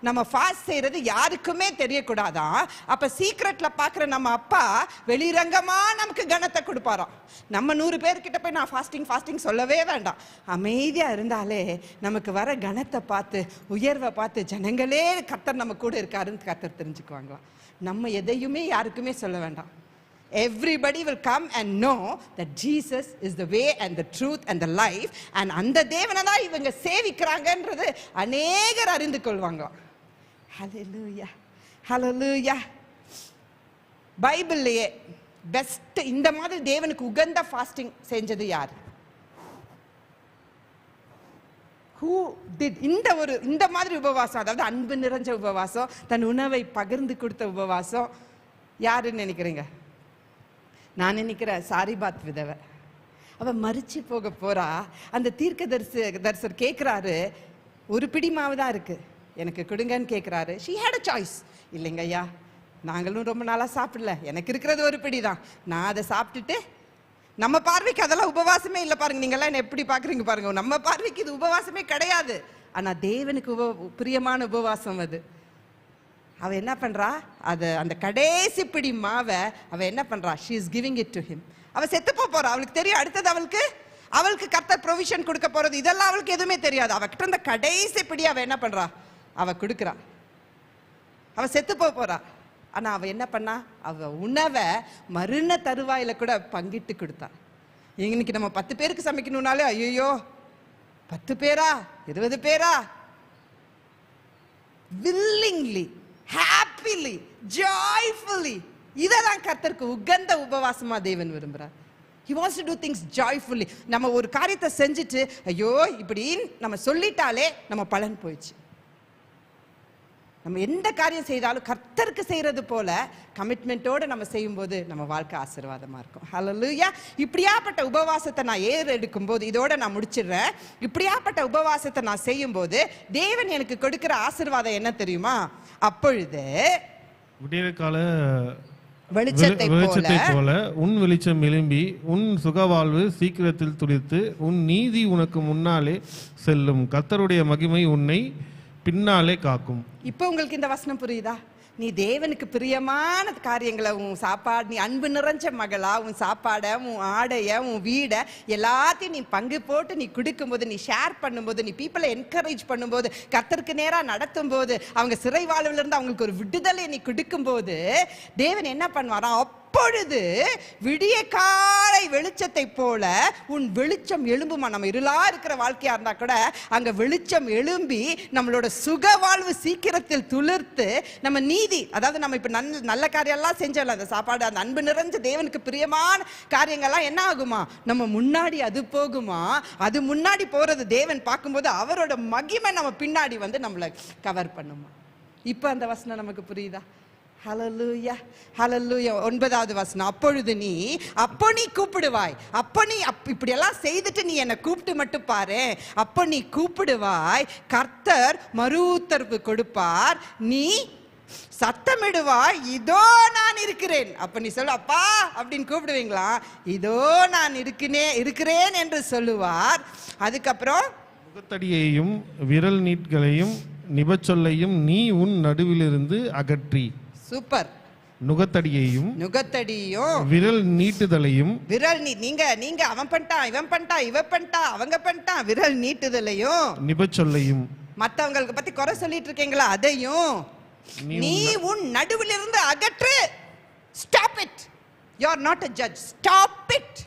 நம்ம ஃபாஸ்ட் செய்யறது யாருக்குமே தெரியக்கூடாதான். அப்ப சீக்ரெட்ல பாக்குற நம்ம அப்பா வெளிரங்கமா நமக்கு கனத்தை கொடுப்பாராம். நம்ம 100 பேர்கிட்ட போய் நான் ஃபாஸ்டிங் சொல்லவே வேண்டாம். அமைதியா இருந்தாலே நமக்கு வர கனத்தை பார்த்து உயர்வை பார்த்து ஜனங்களே கர்த்தர் நம்ம கூட இருக்காருன்னு கர்த்தர் தெரிஞ்சுக்குவாங்களாம். நம்ம எதையுமே யாருக்குமே சொல்ல வேண்டாம். Everybody will come and know that Jesus is the way and the truth and the life, and அந்த தேவனை தான் இவங்க சேவிக்கிறாங்கன்றது அநேகர் அறிந்து கொள்வாங்க. Hallelujah, hallelujah. பைபிள்லயே பெஸ்ட் இந்த மாதிரி தேவனுக்கு உகந்த ஃபாஸ்டிங் செஞ்சது யார்? Who did இந்த மாதிரி உபவாசம், அதாவது அன்பு நிறைஞ்ச உபவாசம், தன் உணவை பகிர்ந்து கொடுத்த உபவாசம் யாருன்னு நினைக்கிறீங்க? நான் நினைக்கிறேன் சாரிபாத் விதவை. அவ மரிச்சு போக போறா. அந்த தீர்க்கதரிசர் கேட்கிறாரு, ஒரு பிடி மாவு தான் இருக்கு, எனக்கு கொடுங்கன்னு கேட்கிறாரு. she had a choice. இல்லைங்க ஐயா, நாங்களும் ரொம்ப நாளா சாப்பிடல, எனக்கு இருக்கிறது ஒரு பிடி தான், நான் அதை சாப்பிட்டுட்டு. நம்ம பார்வைக்கு அதெல்லாம் உபவாசமே இல்லை பாருங்க. நீங்கெல்லாம் என்ன எப்படி பாக்குறீங்க பாருங்க. நம்ம பார்வைக்கு இது உபவாசமே கிடையாது. ஆனா தேவனுக்கு பிரியமான உபவாசம் அது. அவ என்ன பண்றா, அந்த கடைசி பிடி மாவை அவ என்ன பண்றா, she is giving it to him. அவ செத்து போறா. அவளுக்கு தெரியும் அடுத்தது அவளுக்கு கர்த்தர் ப்ரொவிஷன் கொடுக்க போறது, இதெல்லாம் அவளுக்கு எதுவுமே தெரியாது. அவகிட்ட இந்த கடைசி பிடி அவ என்ன பண்றா, அவ கொடுக்குறா. அவ செத்து போறா. ஆனா அவ என்ன பண்ணா, அவ உணவை மறுன தருவாயில கூட பங்கிட்டு கொடுத்தா. இன்னைக்கு நம்ம 10 பேருக்கு சமைக்கணும்னாலே ஐயோ 10 பேரா 20 பேரா, willingly, happily, joyfully. இததான் கர்த்தருக்கு உகந்த உபவாசமா தேவன் விரும்புறார். He wants to do things joyfully. நம்ம ஒரு காரியத்தை செஞ்சுட்டு ஐயோ இப்படி நம்ம சொல்லிட்டாலே நம்ம பலன் போயிடுச்சு. நம்ம எந்த காரியம் செய்தாலும் கர்த்தருக்கு செய்யறது போல கமிட்மெண்ட்டோட நம்ம செய்யும்போது நம்ம வாழ்க்கை ஆசீர்வாதமா இருக்கும். ஹல்லேலூயா. இப்படியாப்பட்ட உபவாசத்தை நான் எடுக்கும் போது, இதோட நான் முடிச்சிடுறேன். இப்படியாப்பட்ட உபவாசத்தை நான் செய்யும் போது தேவன் எனக்கு கொடுக்கிற ஆசீர்வாதம் என்ன தெரியுமா? அப்பொழுது விடியற்கால வெளிச்சத்தை போல உன் வெளிச்சம் எழும்பி உன் சுகவாழ்வு சீக்கிரத்தில் துடித்து உன் நீதி உனக்கு முன்னாலே செல்லும், கர்த்தருடைய மகிமை உன்னை பின்னாலே காக்கும். இப்போ உங்களுக்கு இந்த வசனம் புரியுதா? நீ தேவனுக்கு பிரியமான காரியங்களை, உன் சாப்பாடு, நீ அன்பு நிறைஞ்ச மகளா, உன் சாப்பாடை, உன் ஆடைய, உன் வீடை எல்லாத்தையும் நீ பங்கு போட்டு நீ கொடுக்கும்போது, நீ ஷேர் பண்ணும்போது, நீ பீப்புளை என்கரேஜ் பண்ணும்போது, கர்த்தருக்கு நேராக நடத்தும் போது, அவங்க சிறை வாழ்வுல இருந்து அவங்களுக்கு ஒரு விடுதலை நீ கொடுக்கும்போது தேவன் என்ன பண்ணுவாராம்? அப்பொழுது விடிய காலை வெளிச்சத்தை போல உன் வெளிச்சம் எழும்புமா. நம்ம இருளா இருக்கிற வாழ்க்கையா இருந்தா கூட அங்க வெளிச்சம் எழும்பி நம்மளோட சுக வாழ்வு சீக்கிரத்தில் துளிர்த்து நம்ம நீதி, அதாவது நம்ம இப்ப நல்ல காரியம் எல்லாம் செஞ்சோம்ல, அந்த சாப்பாடு, அந்த அன்பு நிறைஞ்ச தேவனுக்கு பிரியமான காரியங்கள்லாம் என்ன ஆகுமா, நம்ம முன்னாடி அது போகுமா. அது முன்னாடி போறது தேவன் பார்க்கும்போது அவரோட மகிமை நம்ம பின்னாடி வந்து நம்மளை கவர் பண்ணுமா. இப்ப அந்த வசனம் நமக்கு புரியுதா? ஹல்லேலூயா, ஹல்லேலூயா. 9வது வசனம், அப்பொழுது அப்போ நீ கூப்பிடுவாய். அப்போ நீ இப்படி எல்லாம் செய்துட்டு நீ என்னை கூப்பிட்டு மட்டும் பாரு. அப்போ நீ கூப்பிடுவாய், கர்த்தர் மறு உத்தரவு கொடுப்பார், நீ சத்தமிடுவாய், இதோ நான் இருக்கிறேன். அப்ப நீ சொல்லு, அப்பா அப்படின்னு கூப்பிடுவீங்களா? இதோ நான் இருக்கிறேன் என்று சொல்லுவார். அதுக்கப்புறம் முகத்தடியையும் விரல் நீட்களையும் நிபச்சொல்லையும் நீ உன் நடுவிலிருந்து அகற்றி. சூப்பர். நுகத்தடியையும் விரல் நீட்டுதலையும் நீங்க அவன் பண்ணிட்டான், இவன் பண்ணிட்டான், இவ பண்ணிட்டா, அவங்க பண்ணிட்டான், விரல் நீட்டுதலையும் நிபச்சொல்லையும், மத்தவங்களுக்கு பத்தி குறை சொல்லிட்டு இருக்கீங்களா அதையும் நீ உன் நடுவிலிருந்து அகற்று. Stop it. You are not a judge. Stop it,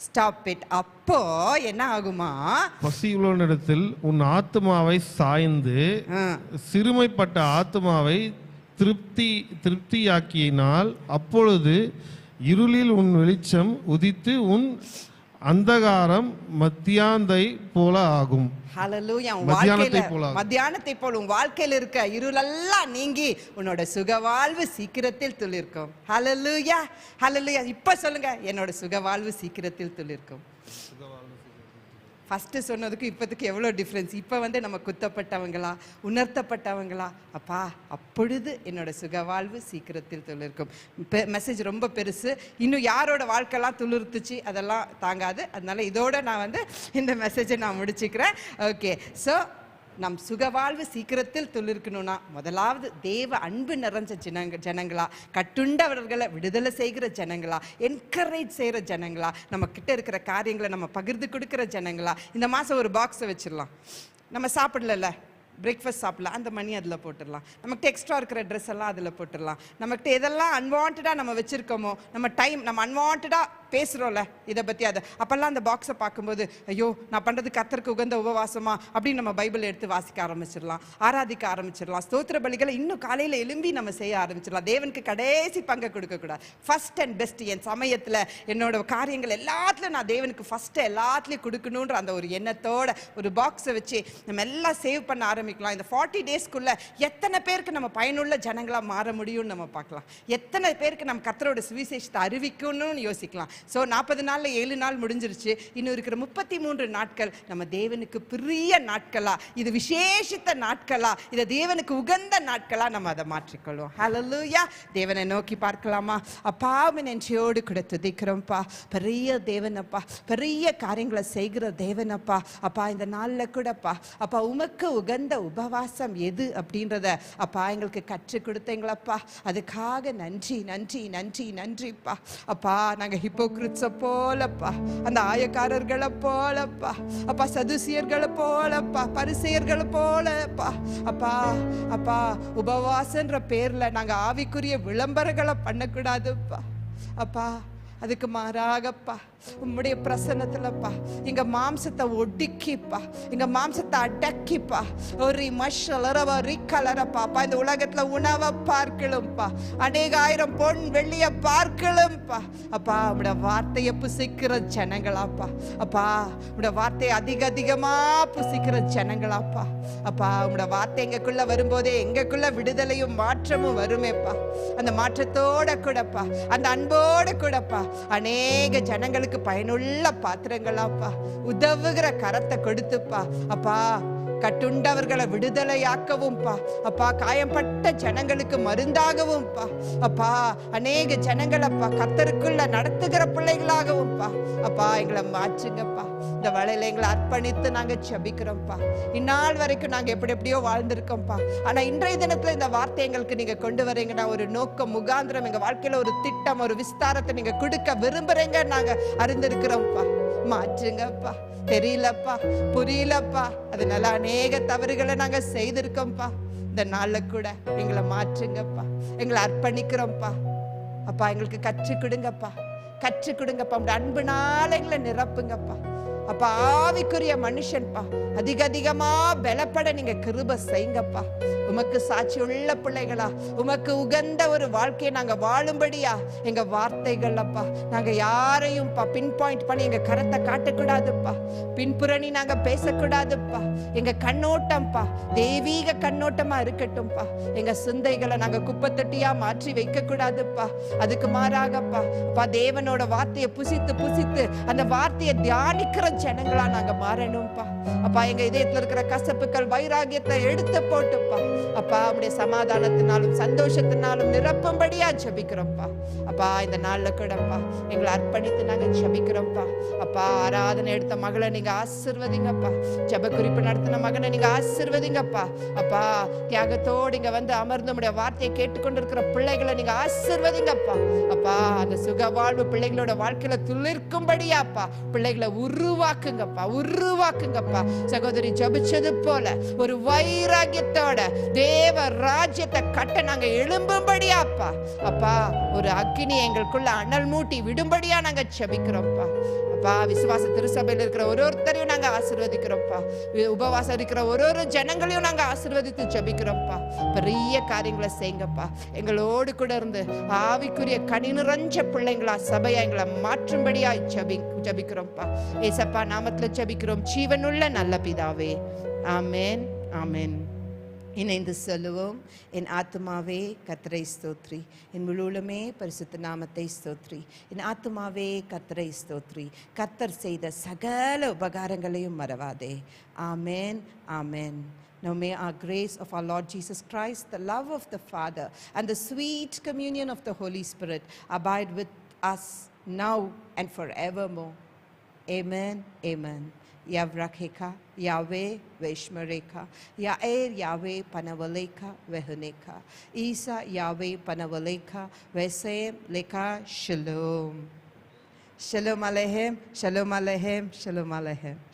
stop it. அப்போ என்ன ஆகுமா? பசியுள்ள இடத்தில் உன் ஆத்மாவை சாய்ந்து சிறுமைப்பட்ட ஆத்மாவை திருப்தியாக்கினால் அப்பொழுது இருளில் உன் வெளிச்சம் உதித்து உன் அந்தகாரம் மத்தியானத்தை போல ஆகும். ஹல்லேலூயா. மத்தியானத்தை போல உன் வாழ்க்கையில் இருக்க இருளெல்லாம் நீங்கி உன்னோட சுகவாழ்வு சீக்கிரத்தில் துளிர்க்கும். ஹல்லேலூயா, ஹல்லேலூயா. இப்ப சொல்லுங்க, என்னோட சுகவாழ்வு சீக்கிரத்தில் துளிர்க்கும். ஃபஸ்ட்டு சொன்னதுக்கு இப்போதுக்கு எவ்வளோ டிஃப்ரென்ஸ். இப்போ வந்து நம்ம குத்தப்பட்டவங்களா, உணர்த்தப்பட்டவங்களா? அப்பா அப்பொழுது என்னோட சுகவாழ்வு சீக்கிரத்தில் துளிர்க்கும். மெசேஜ் ரொம்ப பெருசு, இன்னும் யாரோட வாழ்க்கைலாம் துளிர்த்துச்சு அதெல்லாம் தாங்காது. அதனால இதோட நான் வந்து இந்த மெசேஜை நான் முடிச்சுக்கிறேன். ஓகே, ஸோ நம் சுகவாழ்வு சீக்கிரத்தில் துளிர்க்கணும்னா முதலாவது தேவ அன்பு நிறைஞ்ச ஜனங்களா, கட்டுண்டவர்களை விடுதலை செய்கிற ஜனங்களா, என்கரேஜ் செய்கிற ஜனங்களா, நம்ம கிட்ட இருக்கிற காரியங்களை நம்ம பகிர்ந்து கொடுக்குற ஜனங்களா. இந்த மாதம் ஒரு பாக்ஸை வச்சிடலாம். நம்ம சாப்பிடல, பிரேக்ஃபாஸ்ட் சாப்பிடலாம், அந்த மணி அதில் போட்டுடலாம். நமக்கு எக்ஸ்ட்ரா இருக்கிற ட்ரெஸ் எல்லாம் அதில் போட்டுடலாம். நமக்கு எதெல்லாம் அன்வான்டாக நம்ம வச்சுருக்கோமோ, நம்ம டைம் நம்ம அன்வான்டாக பேசுகிறோம்ல இதை பற்றி அதை, அப்போல்லாம் அந்த பாக்ஸை பார்க்கும்போது ஐயோ நான் பண்ணுறது கர்த்தருக்கு உகந்த உபவாசமா அப்படின்னு நம்ம பைபிள் எடுத்து வாசிக்க ஆரம்பிச்சிடலாம், ஆராதிக்க ஆரம்பிச்சிடலாம். ஸ்தோத்திர பலிகளை இன்னும் காலையில் எழும்பி நம்ம செய்ய ஆரம்பிச்சிடலாம். தேவனுக்கு கடைசி பங்கை கொடுக்கக்கூடாது. First and best. என் சமயத்தில் என்னோட காரியங்கள் எல்லாத்துலையும் நான் தேவனுக்கு ஃபஸ்ட்டு எல்லாத்துலேயும் கொடுக்கணுன்ற அந்த ஒரு எண்ணத்தோட ஒரு பாக்ஸை வச்சு நம்ம எல்லாம் சேவ் பண்ண ஆரம்பிக்கலாம். இந்த 40 டேஸ்க்குள்ளே எத்தனை பேருக்கு நம்ம பயனுள்ள ஜனங்களாக மாற முடியும்னு நம்ம பார்க்கலாம். எத்தனை பேருக்கு நம்ம கர்த்தரோட சுவிசேஷத்தை அறிவிக்கணும்னு யோசிக்கலாம். ஸோ 40 நாளில் 7 நாள் முடிஞ்சிருச்சு. இன்னும் இருக்கிற 33 நாட்கள் நம்ம தேவனுக்கு பிரிய நாட்களா, இது விசேஷித்த நாட்களா, இதை தேவனுக்கு உகந்த நாட்களா நம்ம அதை மாற்றிக்கொள்வோம். ஹல்லேலூயா. தேவனை நோக்கி பார்க்கலாமா? அப்பா நெஞ்சோடு கூட துதிக்கிறோம்ப்பா. பெரிய தேவனப்பா, பெரிய காரியங்களை செய்கிற தேவனப்பா. அப்பா இந்த நாளில் கூடப்பா அப்பா உமக்கு உகந்த உபவாசம் எது அப்படின்றத அப்பா எங்களுக்கு கற்றுக் கொடுத்தீங்களப்பா. அதுக்காக நன்றி நன்றி நன்றி நன்றிப்பா. அப்பா நாங்கள் ஹிப்போக்ரிட்ஸை போலப்பா, அந்த ஆயக்காரர்களை போலப்பா, அப்பா சதுசியர்களை போலப்பா, பரிசேயர்களை போலப்பா அப்பா அப்பா உபவாசன்ற பேர்ல நாங்கள் ஆவிக்குரிய விளம்பரங்களை பண்ணக்கூடாதுப்பா. அப்பா அதுக்கு மாறாகப்பா உம்முடைய பிரசன்னத்துலப்பா எங்க மாம்சத்தை ஒடுக்கிப்பா, எங்க மாம்சத்தை அடக்கிப்பா, ஒரு மஷலரவ ரிக்கலரப்பா இந்த உலகத்துல உணவை பார்க்கலும்பா, அநேக ஆயிரம் பொன் வெள்ளிய பார்க்கலும்பா. அப்பா உடைய வார்த்தையை புசிக்கிற ஜனங்களாப்பா, அப்பா உடைய வார்த்தையை அதிகமா புசிக்கிற ஜனங்களாப்பா. அப்பா உடைய வார்த்தை எங்களுக்குள்ள வரும்போதே எங்களுக்குள்ள விடுதலையும் மாற்றமும் வருமேப்பா. அந்த மாற்றத்தோட கூடப்பா, அந்த அன்போட கூடப்பா அநேக ஜனங்களுக்கு பயனுள்ள பாத்திரங்களாப்பா, உதவுகிற கரத்தை கொடுத்துப்பா. அப்பா கட்டுண்டவர்களை விடுதலையாக்கவும்பா, அப்பா காயம்பட்ட ஜனங்களுக்கு மருந்தாகவும்பா. அப்பா அநேக ஜனங்களப்பா கர்த்தருக்குள்ள நடத்துகிற பிள்ளைகளாகவும்பா. அப்பா எங்களை மாற்றுங்கப்பா. இந்த வேளையில எங்களை அர்ப்பணித்து நாங்க ஜெபிக்கிறோம்ப்பா. இந்நாள் வரைக்கும் நாங்க எப்படியோ வாழ்ந்திருக்கோம்ப்பா. ஆனா இன்றைய தினத்துல இந்த வார்த்தை எங்களுக்கு நீங்க கொண்டு வரீங்கன்னா ஒரு நோக்கம் முகாந்திரம், எங்க வாழ்க்கையில ஒரு திட்டம், ஒரு விஸ்தாரத்தை நீங்க கொடுக்க விரும்புறீங்க நாங்க அறிந்திருக்கிறோம்ப்பா. மாற்றுங்கப்பா. தெரியலப்பா, புரியலப்பா, அதனால அநேக தவறுகளை நாங்க செய்திருக்கோம்ப்பா. இந்த நாள்ல கூட எங்களை மாற்றுங்கப்பா, எங்களை அர்ப்பணிக்கிறோம்ப்பா. அப்பா எங்களுக்கு கற்றுக் கொடுங்கப்பா, கற்றுக் கொடுங்கப்பா. உங்க அன்புனால எங்களை நிரப்புங்கப்பா. அப்பா ஆவிக்குரிய மனுஷன்பா அதிகமா பலப்பட நீங்க கிருபை செய்யுங்கப்பா. உமக்கு சாட்சி உள்ள பிள்ளைகளா, உமக்கு உகந்த ஒரு வாழ்க்கையை நாங்க வாழும்படியா எங்க வார்த்தைகள் அப்பா நாங்க யாரையும் பின் பாயிண்ட் பண்ணி எங்க கரத்தை காட்டக்கூடாதுப்பா, பின்புறணி நாங்க பேசக்கூடாதுப்பா. எங்க கண்ணோட்டம்ப்பா தெய்வீக கண்ணோட்டமா இருக்கட்டும்பா. எங்க சிந்தைகளை நாங்க குப்பைத்தட்டியா மாற்றி வைக்க கூடாதுப்பா. அதுக்கு மாறாகப்பா அப்பா தேவனோட வார்த்தையை புசித்து அந்த வார்த்தையை தியானிக்கிற ஜனங்களா நாங்க மாறணும்பா. அப்பா எங்க இதயத்துல இருக்கிற கசப்புக்கள் வைராகியத்தை எடுத்து போட்டுப்பா. அப்பா உடைய சமாதானத்தினாலும் சந்தோஷத்தினாலும் நிரப்பும்படியா ஜெபிக்கிறோம்ப்பா. அப்பா இந்த நாள்ல கூடப்பா எங்களை அர்ப்பணித்து நாங்க ஜெபிக்கிறோம்ப்பா. அப்பா ஆராதனை எடுத்த மகளை நீங்க ஆசீர்வதிங்கப்பா. ஜெப குறிப்பு நடத்தின மகனை நீங்க ஆசீர்வதிங்கப்பா. அப்பா தியாகத்தோடு இங்க வந்து அமர்ந்து உடைய வார்த்தையை கேட்டுக்கொண்டிருக்கிற பிள்ளைகளை நீங்க ஆசீர்வதிங்கப்பா. அப்பா அந்த சுக வாழ்வு பிள்ளைகளோட வாழ்க்கையில துளிர்க்கும்படியாப்பா பிள்ளைகளை உருவாக்குங்கப்பா. சகோதரி ஜபிச்சது போல ஒரு வைராகியத்தோட தேவ ராஜ்யத்தை கட்ட நாங்க எழும்பும்படியாப்பா. அப்பா ஒரு அக்கினி எங்களுக்குள்ள அனல் மூட்டி விடும்படியா நாங்க ஜெபிக்கிறோம்ப்பா. அப்பா விசுவாச திருசபையில் இருக்கிற ஒருத்தரையும் நாங்க ஆசீர்வதிக்கிறோம்ப்பா. உபவாசம் இருக்கிற ஒரு ஜனங்களையும் நாங்க ஆசீர்வதித்து ஜெபிக்கிறோம்ப்பா. பெரிய காரியங்களை செய்யுங்கப்பா. எங்களோடு கூட இருந்து ஆவிக்குரிய கனி நிறைஞ்ச பிள்ளைங்களா சபையா எங்களை மாற்றும்படியா ஜெபிக்கிறோம்ப்பா. ஏசப்பா நாமத்துல ஜெபிக்கிறோம் ஜீவனுள்ள நல்ல பிதாவே. ஆமென், ஆமென். இணைந்து சொல்லுவோம். என் ஆத்துமாவே கர்த்தரை ஸ்தோத்ரி, என் முழுவலுமே பரிசுத்த நாமத்தை ஸ்தோத்ரி. என் ஆத்துமாவே கர்த்தரை ஸ்தோத்ரி, கர்த்தர் செய்த சகல உபகாரங்களையும் மறவாதே. ஆமென், ஆமென். Now may our grace of our Lord Jesus Christ, the love of the Father, and the sweet communion of the Holy Spirit abide with us now and forevermore. Amen, amen. Yavracheka, Yahweh, Veshmareka, Yair, Yahweh, Panavaleka, Vehuneka, Isa, Yahweh, Panavaleka, Vesem, Leka, Shalom. Shalom Aleichem, Shalom Aleichem, Shalom Aleichem.